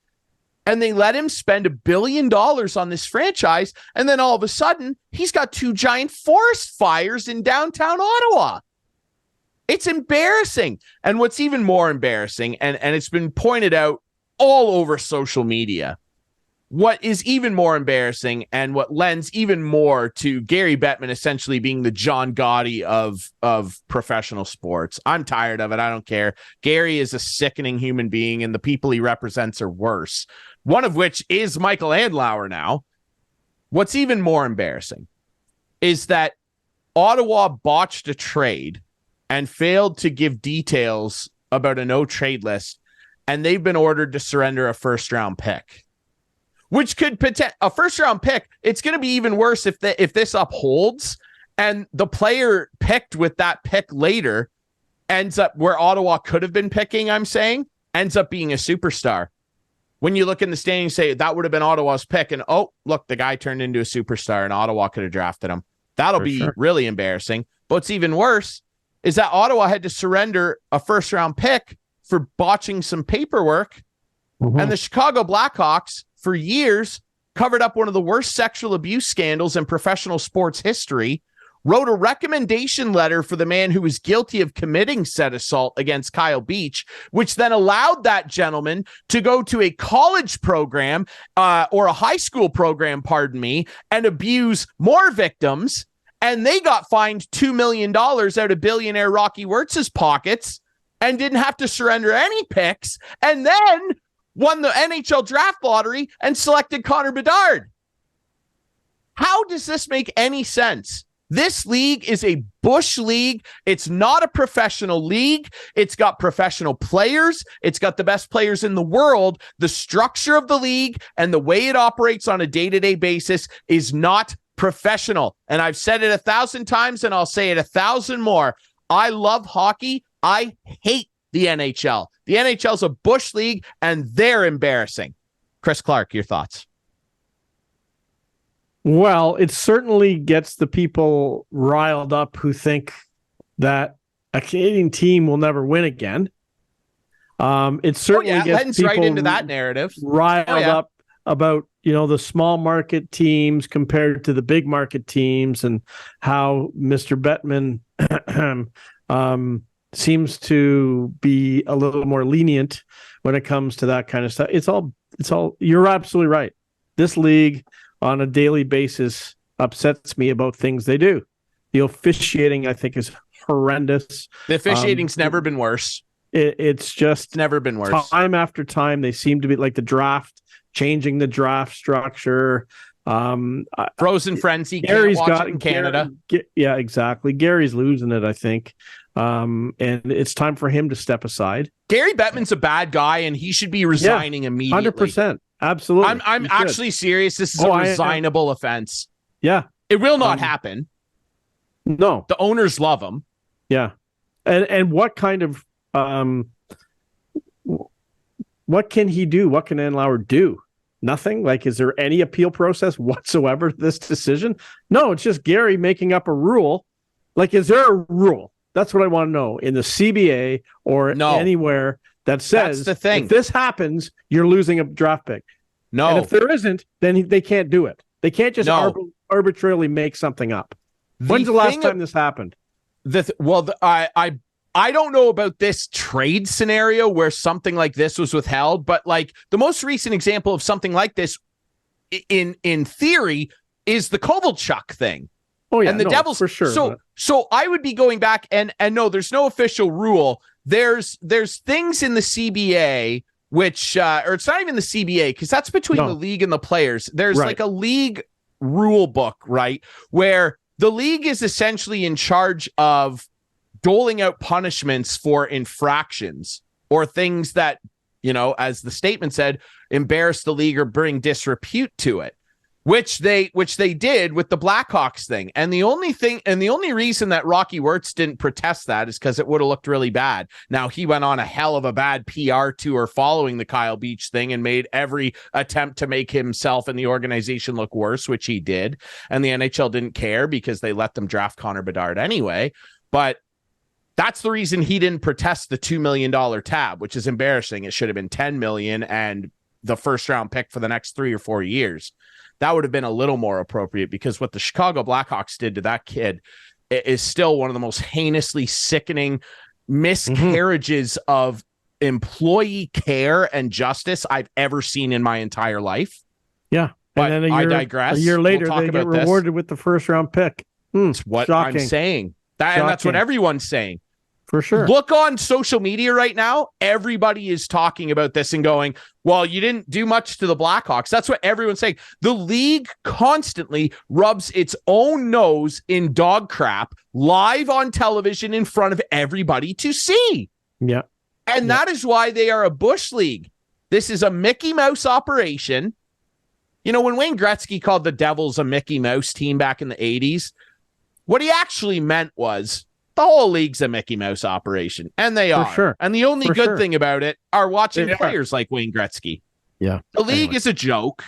Speaker 1: And they let him spend $1 billion on this franchise. And then all of a sudden, he's got 2 giant forest fires in downtown Ottawa. It's embarrassing. And what's even more embarrassing, and it's been pointed out all over social media, what is even more embarrassing and what lends even more to Gary Bettman essentially being the John Gotti of professional sports. I'm tired of it. I don't care. Gary is a sickening human being, and the people he represents are worse. One of which is Michael Andlauer now. What's even more embarrassing is that Ottawa botched a trade and failed to give details about a no-trade list, and they've been ordered to surrender a first-round pick. Which could a first-round pick. It's going to be even worse if this upholds and the player picked with that pick later ends up where Ottawa could have been picking, ends up being a superstar. when you look in the standings, say that would have been Ottawa's pick, and oh, look, the guy turned into a superstar, and Ottawa could have drafted him. That'll be really embarrassing. But what's even worse is that Ottawa had to surrender a first-round pick for botching some paperwork, and the Chicago Blackhawks, for years, covered up one of the worst sexual abuse scandals in professional sports history, wrote a recommendation letter for the man who was guilty of committing said assault against Kyle Beach, which then allowed that gentleman to go to a college program or a high school program, pardon me, and abuse more victims. And they got fined $2 million out of billionaire Rocky Wirtz's pockets and didn't have to surrender any picks, and then won the NHL draft lottery and selected Connor Bedard. How does this make any sense? This league is a bush league. It's not a professional league. It's got professional players. It's got the best players in the world. The structure of the league and the way it operates on a day-to-day basis is not professional. And I've said it 1,000 times, and I'll say it 1,000 more. I love hockey. I hate the NHL. The NHL is a bush league, and they're embarrassing. Chris Clark, your thoughts?
Speaker 2: Well, it certainly gets the people riled up who think that a Canadian team will never win again. It certainly gets people
Speaker 1: right into that narrative
Speaker 2: riled up about, the small market teams compared to the big market teams, and how Mr. Bettman seems to be a little more lenient when it comes to that kind of stuff. It's all. You're absolutely right. This league on a daily basis upsets me about things they do. The officiating, I think, is horrendous.
Speaker 1: The officiating's never been worse.
Speaker 2: It's just
Speaker 1: never been worse.
Speaker 2: Time after time, they seem to be like the draft, changing the draft structure.
Speaker 1: Frozen frenzy.
Speaker 2: Gary's got
Speaker 1: in Canada.
Speaker 2: Yeah, exactly. Gary's losing it, I think. And it's time for him to step aside.
Speaker 1: Gary Bettman's a bad guy, and he should be resigning immediately.
Speaker 2: 100%. Absolutely.
Speaker 1: I'm actually serious. This is a resignable offense.
Speaker 2: Yeah.
Speaker 1: It will not happen.
Speaker 2: No.
Speaker 1: The owners love him.
Speaker 2: Yeah. And what kind of what can he do? What can Andlauer do? Nothing? Like, is there any appeal process whatsoever to this decision? No, it's just Gary making up a rule. Like, is there a rule? That's what I want to know in the CBA or anywhere that says,
Speaker 1: that's the thing.
Speaker 2: If this happens, you're losing a draft pick.
Speaker 1: No.
Speaker 2: And if there isn't, then they can't do it. They can't just arbitrarily make something up. When's the last time this happened?
Speaker 1: I don't know about this trade scenario where something like this was withheld, but like the most recent example of something like this in theory is the Kovalchuk thing.
Speaker 2: Oh yeah,
Speaker 1: and the Devils
Speaker 2: for sure.
Speaker 1: So I would be going back and no, there's no official rule. There's things in the CBA which or it's not even the CBA because that's between the league and the players. There's like a league rule book, right, where the league is essentially in charge of doling out punishments for infractions or things that, as the statement said, embarrass the league or bring disrepute to it, which they did with the Blackhawks thing. And the only reason that Rocky Wirtz didn't protest that is because it would have looked really bad. Now, he went on a hell of a bad PR tour following the Kyle Beach thing and made every attempt to make himself and the organization look worse, which he did. And the NHL didn't care because they let them draft Connor Bedard anyway. But that's the reason he didn't protest the $2 million tab, which is embarrassing. It should have been $10 million and the first round pick for the next 3 or 4 years. That would have been a little more appropriate because what the Chicago Blackhawks did to that kid is still one of the most heinously sickening miscarriages of employee care and justice I've ever seen in my entire life.
Speaker 2: Yeah.
Speaker 1: But and then I digress.
Speaker 2: A year later, they get rewarded with the first round pick.
Speaker 1: That's what I'm saying. And that's what everyone's saying.
Speaker 2: For sure.
Speaker 1: Look on social media right now. Everybody is talking about this and going, well, you didn't do much to the Blackhawks. That's what everyone's saying. The league constantly rubs its own nose in dog crap live on television in front of everybody to see.
Speaker 2: Yeah.
Speaker 1: And that is why they are a bush league. This is a Mickey Mouse operation. When Wayne Gretzky called the Devils a Mickey Mouse team back in the 80s, what he actually meant was, the whole league's a Mickey Mouse operation, and they are.
Speaker 2: Sure.
Speaker 1: And the only good thing about it are watching players like Wayne Gretzky.
Speaker 2: Yeah.
Speaker 1: The league is a joke.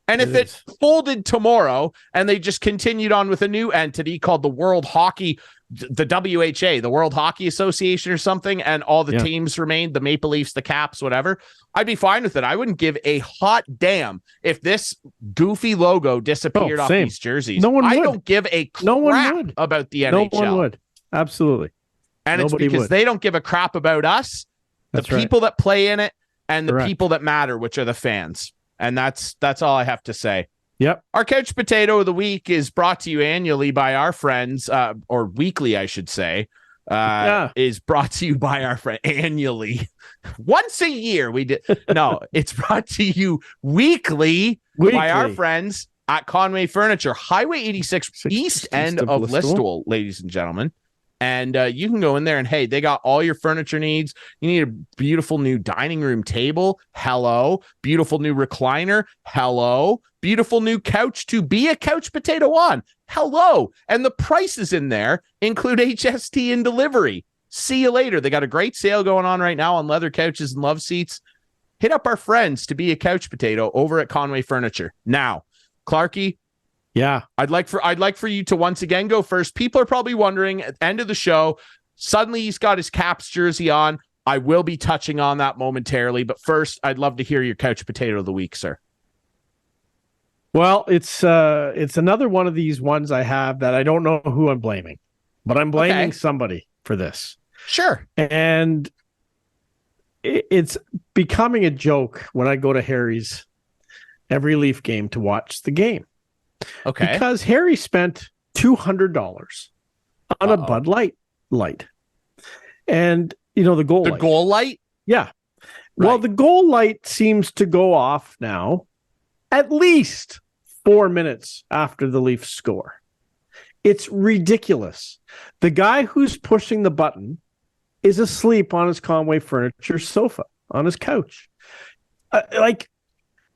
Speaker 1: And if it folded tomorrow and they just continued on with a new entity called the World Hockey, the WHA, the World Hockey Association or something, and all the teams remained, the Maple Leafs, the Caps, whatever, I'd be fine with it. I wouldn't give a hot damn if this goofy logo disappeared off these jerseys.
Speaker 2: No one would.
Speaker 1: I don't give a crap about the NHL.
Speaker 2: No one would. Absolutely.
Speaker 1: And nobody it's because they don't give a crap about us, the people that play in it, and the people that matter, which are the fans. And that's all I have to say.
Speaker 2: Yep.
Speaker 1: Our Couch Potato of the Week is brought to you annually by our friends, or weekly, I should say, is brought to you by our friend annually. Once a year we did. No, it's brought to you weekly by our friends at Conway Furniture, Highway 86 east end of Listowel, ladies and gentlemen. And you can go in there and, hey, they got all your furniture needs. You need a beautiful new dining room table. Hello. Beautiful new recliner. Hello. Beautiful new couch to be a couch potato on. Hello. And the prices in there include HST and delivery. See you later. They got a great sale going on right now on leather couches and love seats. Hit up our friends to be a couch potato over at Conway Furniture. Now, Clarkey,
Speaker 2: yeah,
Speaker 1: I'd like for you to once again go first. People are probably wondering at the end of the show, suddenly he's got his Caps jersey on. I will be touching on that momentarily, but first, I'd love to hear your Couch Potato of the Week, sir.
Speaker 2: Well, it's another one of these ones I have that I don't know who I'm blaming, but I'm blaming somebody for this.
Speaker 1: Sure.
Speaker 2: And it's becoming a joke when I go to Harry's every Leaf game to watch the game.
Speaker 1: Okay.
Speaker 2: Because Harry spent $200 on a Bud Light. And, the goal light.
Speaker 1: The goal light?
Speaker 2: Yeah. Right. Well, the goal light seems to go off now at least 4 minutes after the Leafs score. It's ridiculous. The guy who's pushing the button is asleep on his Conway Furniture sofa, on his couch.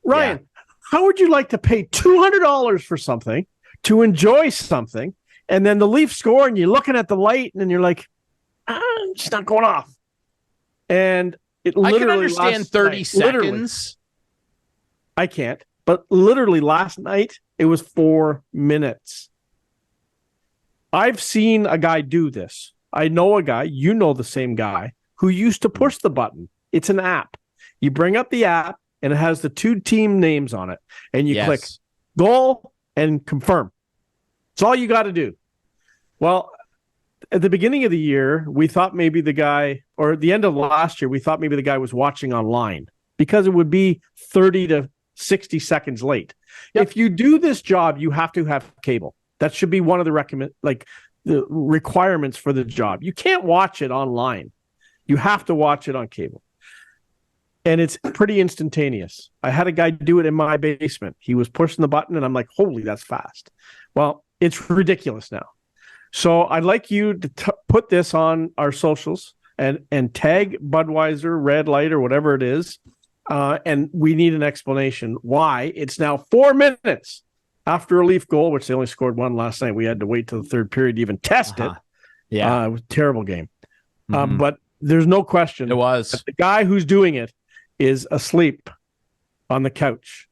Speaker 2: Ryan, how would you like to pay $200 for something, to enjoy something, and then the Leafs score and you're looking at the light and you're like, it's not going off. And it literally,
Speaker 1: I can understand 30 seconds.
Speaker 2: I can't. But literally last night, it was 4 minutes. I've seen a guy do this. I know a guy, the same guy, who used to push the button. It's an app. You bring up the app, and it has the two team names on it. And you click goal and confirm. It's all you got to do. Well, at the beginning of the year, we thought maybe the guy, or at the end of last year, we thought maybe the guy was watching online because it would be 30 to 60 seconds late. Yep. If you do this job, you have to have cable. That should be one of the the requirements for the job. You can't watch it online. You have to watch it on cable. And it's pretty instantaneous. I had a guy do it in my basement. He was pushing the button, and I'm like, holy, that's fast. Well, it's ridiculous now. So I'd like you to put this on our socials and tag Budweiser, Red Light, or whatever it is. And we need an explanation why it's now 4 minutes after a Leaf goal, which they only scored one last night. We had to wait till the third period to even test it.
Speaker 1: Yeah.
Speaker 2: It was a terrible game. But there's no question.
Speaker 1: It was.
Speaker 2: The guy who's doing it is asleep on the couch.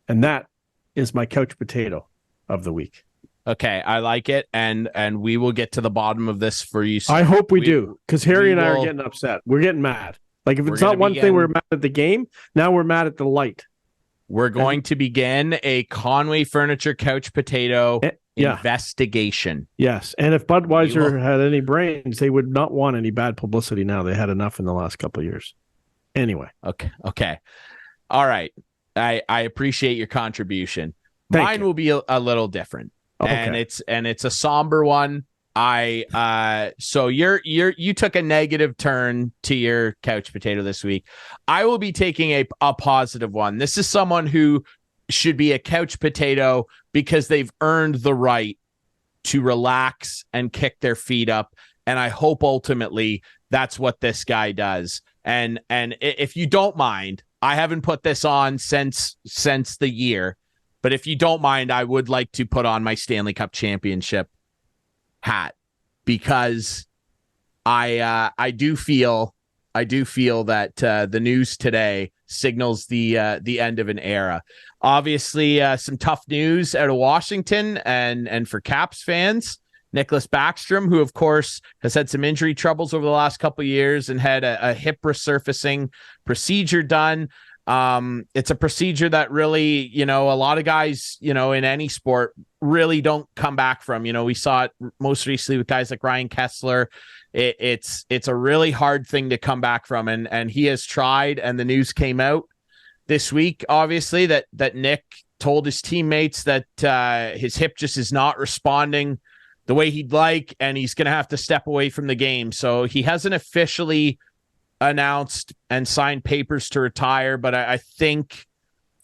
Speaker 2: And that is my couch potato of the week.
Speaker 1: Okay, I like it, and we will get to the bottom of this for you soon.
Speaker 2: I hope we do, because Harry and I are getting upset. We're getting mad. Like, if it's not one thing, we're mad at the game. Now we're mad at the light.
Speaker 1: We're going to begin a Conway Furniture Couch Potato investigation.
Speaker 2: Yes, and if Budweiser had any brains, they would not want any bad publicity now. They had enough in the last couple of years. Anyway.
Speaker 1: Okay. All right. I appreciate your contribution.
Speaker 2: Thank
Speaker 1: Mine
Speaker 2: you.
Speaker 1: will be a little different. Okay. And it's a somber one. So you took a negative turn to your couch potato this week. I will be taking a positive one. This is someone who should be a couch potato because they've earned the right to relax and kick their feet up. And I hope ultimately that's what this guy does. And if you don't mind, I haven't put this on since the year. But if you don't mind, I would like to put on my Stanley Cup championship hat because I do feel that the news today signals the end of an era. Obviously, some tough news out of Washington and for Caps fans. Nicklas Backstrom, who of course has had some injury troubles over the last couple of years and had a hip resurfacing procedure done. It's a procedure that really, a lot of guys, in any sport really don't come back from. We saw it most recently with guys like Ryan Kessler. It's a really hard thing to come back from, and he has tried. And the news came out this week, obviously, that Nick told his teammates that his hip just is not responding the way he'd like, and he's going to have to step away from the game. So he hasn't officially announced and signed papers to retire, but I think,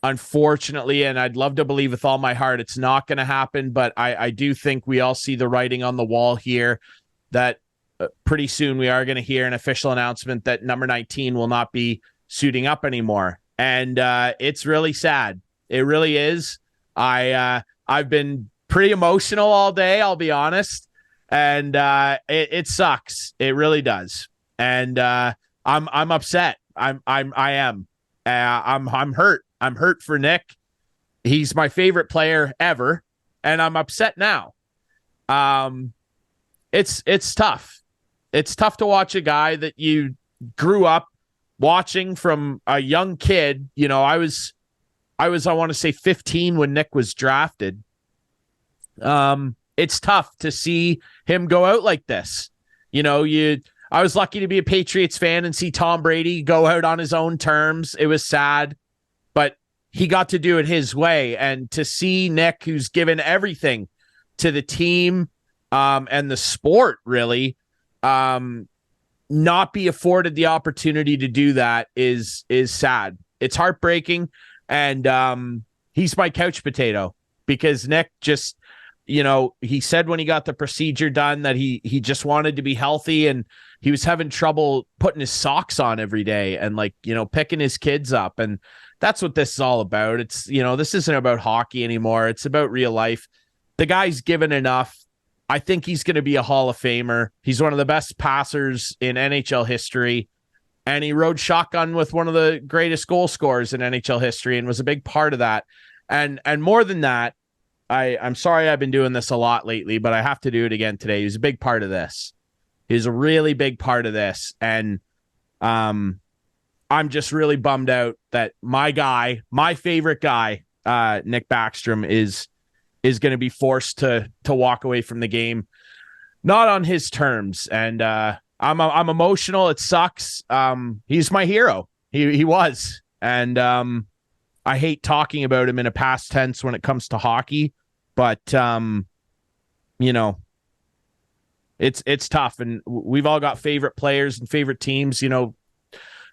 Speaker 1: unfortunately, and I'd love to believe with all my heart, it's not going to happen, but I do think we all see the writing on the wall here that pretty soon we are going to hear an official announcement that number 19 will not be suiting up anymore. And it's really sad. It really is. I've been pretty emotional all day, I'll be honest. And it sucks. It really does. And I'm upset. I am. I'm hurt. I'm hurt for Nick. He's my favorite player ever, and I'm upset now. It's tough. It's tough to watch a guy that you grew up watching from a young kid. I want to say 15 when Nick was drafted. It's tough to see him go out like this. I was lucky to be a Patriots fan and see Tom Brady go out on his own terms. It was sad, but he got to do it his way. And to see Nick, who's given everything to the team and the sport, really, not be afforded the opportunity to do that is sad. It's heartbreaking. And he's my couch potato because Nick just, he said when he got the procedure done that he just wanted to be healthy, and he was having trouble putting his socks on every day and picking his kids up. And that's what this is all about. It's, this isn't about hockey anymore. It's about real life. The guy's given enough. I think he's going to be a Hall of Famer. He's one of the best passers in NHL history. And he rode shotgun with one of the greatest goal scorers in NHL history and was a big part of that. And more than that, I'm sorry I've been doing this a lot lately, but I have to do it again today. He's a big part of this. He's a really big part of this. And I'm just really bummed out that my guy, my favorite guy, Nick Backstrom, is going to be forced to walk away from the game, not on his terms. And I'm emotional. It sucks. He's my hero. He was. And I hate talking about him in a past tense when it comes to hockey, but it's tough, and we've all got favorite players and favorite teams.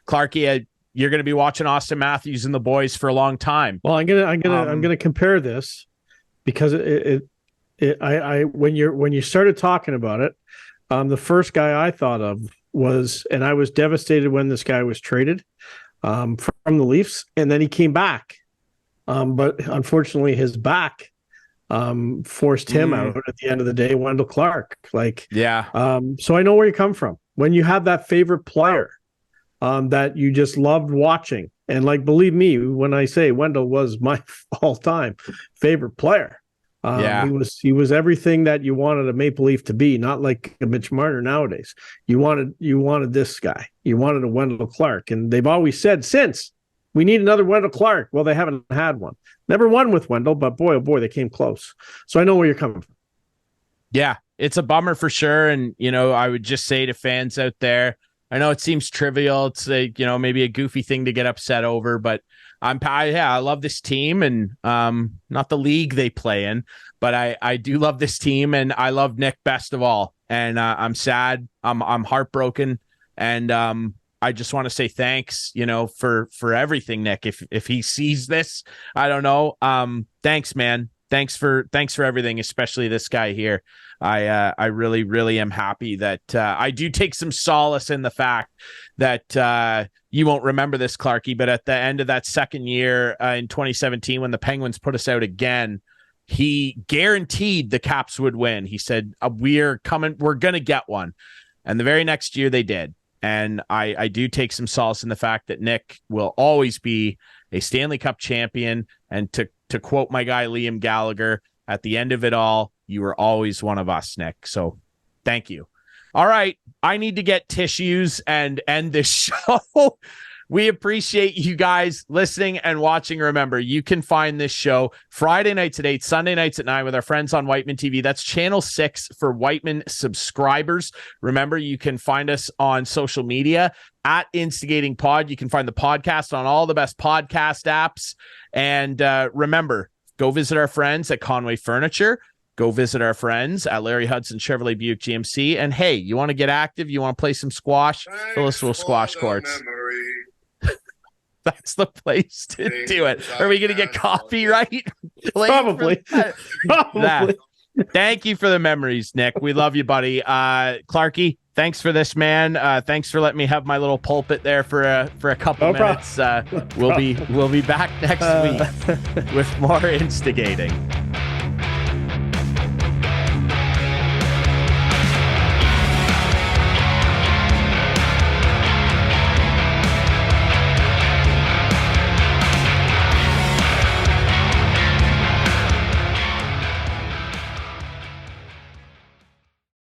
Speaker 1: Clarkey, you're going to be watching Austin Matthews and the boys for a long time.
Speaker 2: Well, I'm gonna compare this because when you started talking about it, the first guy I thought of was, and I was devastated when this guy was traded from the Leafs, and then he came back. But unfortunately, his back forced him out at the end of the day, Wendell Clark. So I know where you come from. When you have that favorite player that you just loved watching, and believe me, when I say Wendell was my all-time favorite player, he was everything that you wanted a Maple Leaf to be, not like a Mitch Marner nowadays. You wanted this guy. You wanted a Wendell Clark, and they've always said since, we need another Wendell Clark. Well, they haven't had one. Never won with Wendell, but boy, oh boy, they came close. So I know where you're coming from. Yeah,
Speaker 1: it's a bummer for sure. And, I would just say to fans out there, I know it seems trivial. It's maybe a goofy thing to get upset over, but I love this team, and not the league they play in, but I do love this team, and I love Nick best of all. And I'm sad. I'm heartbroken. And I just want to say thanks, for everything, Nick. If he sees this, I don't know. Thanks, man. Thanks for everything, especially this guy here. I really, really am happy that I do take some solace in the fact that you won't remember this, Clarkey, but at the end of that second year in 2017, when the Penguins put us out again, he guaranteed the Caps would win. He said, we're going to get one. And the very next year they did. And I do take some solace in the fact that Nick will always be a Stanley Cup champion. And to quote my guy, Liam Gallagher, at the end of it all, you were always one of us, Nick. So thank you. All right. I need to get tissues and end this show. We appreciate you guys listening and watching. Remember, you can find this show Friday nights at 8, Sunday nights at 9 with our friends on Whiteman TV. That's channel 6 for Whiteman subscribers. Remember, you can find us on social media at Instigating Pod. You can find the podcast on all the best podcast apps. And remember, go visit our friends at Conway Furniture. Go visit our friends at Larry Hudson Chevrolet Buick GMC. And hey, you want to get active? You want to play some squash? The Listowel squash courts. That's the place to do it. Are we going to get copyright?
Speaker 2: Probably. Probably.
Speaker 1: Thank you for the memories, Nick. We love you, buddy. Clarkey, thanks for this, man. Thanks for letting me have my little pulpit there for a couple minutes. We'll be back next week with more instigating.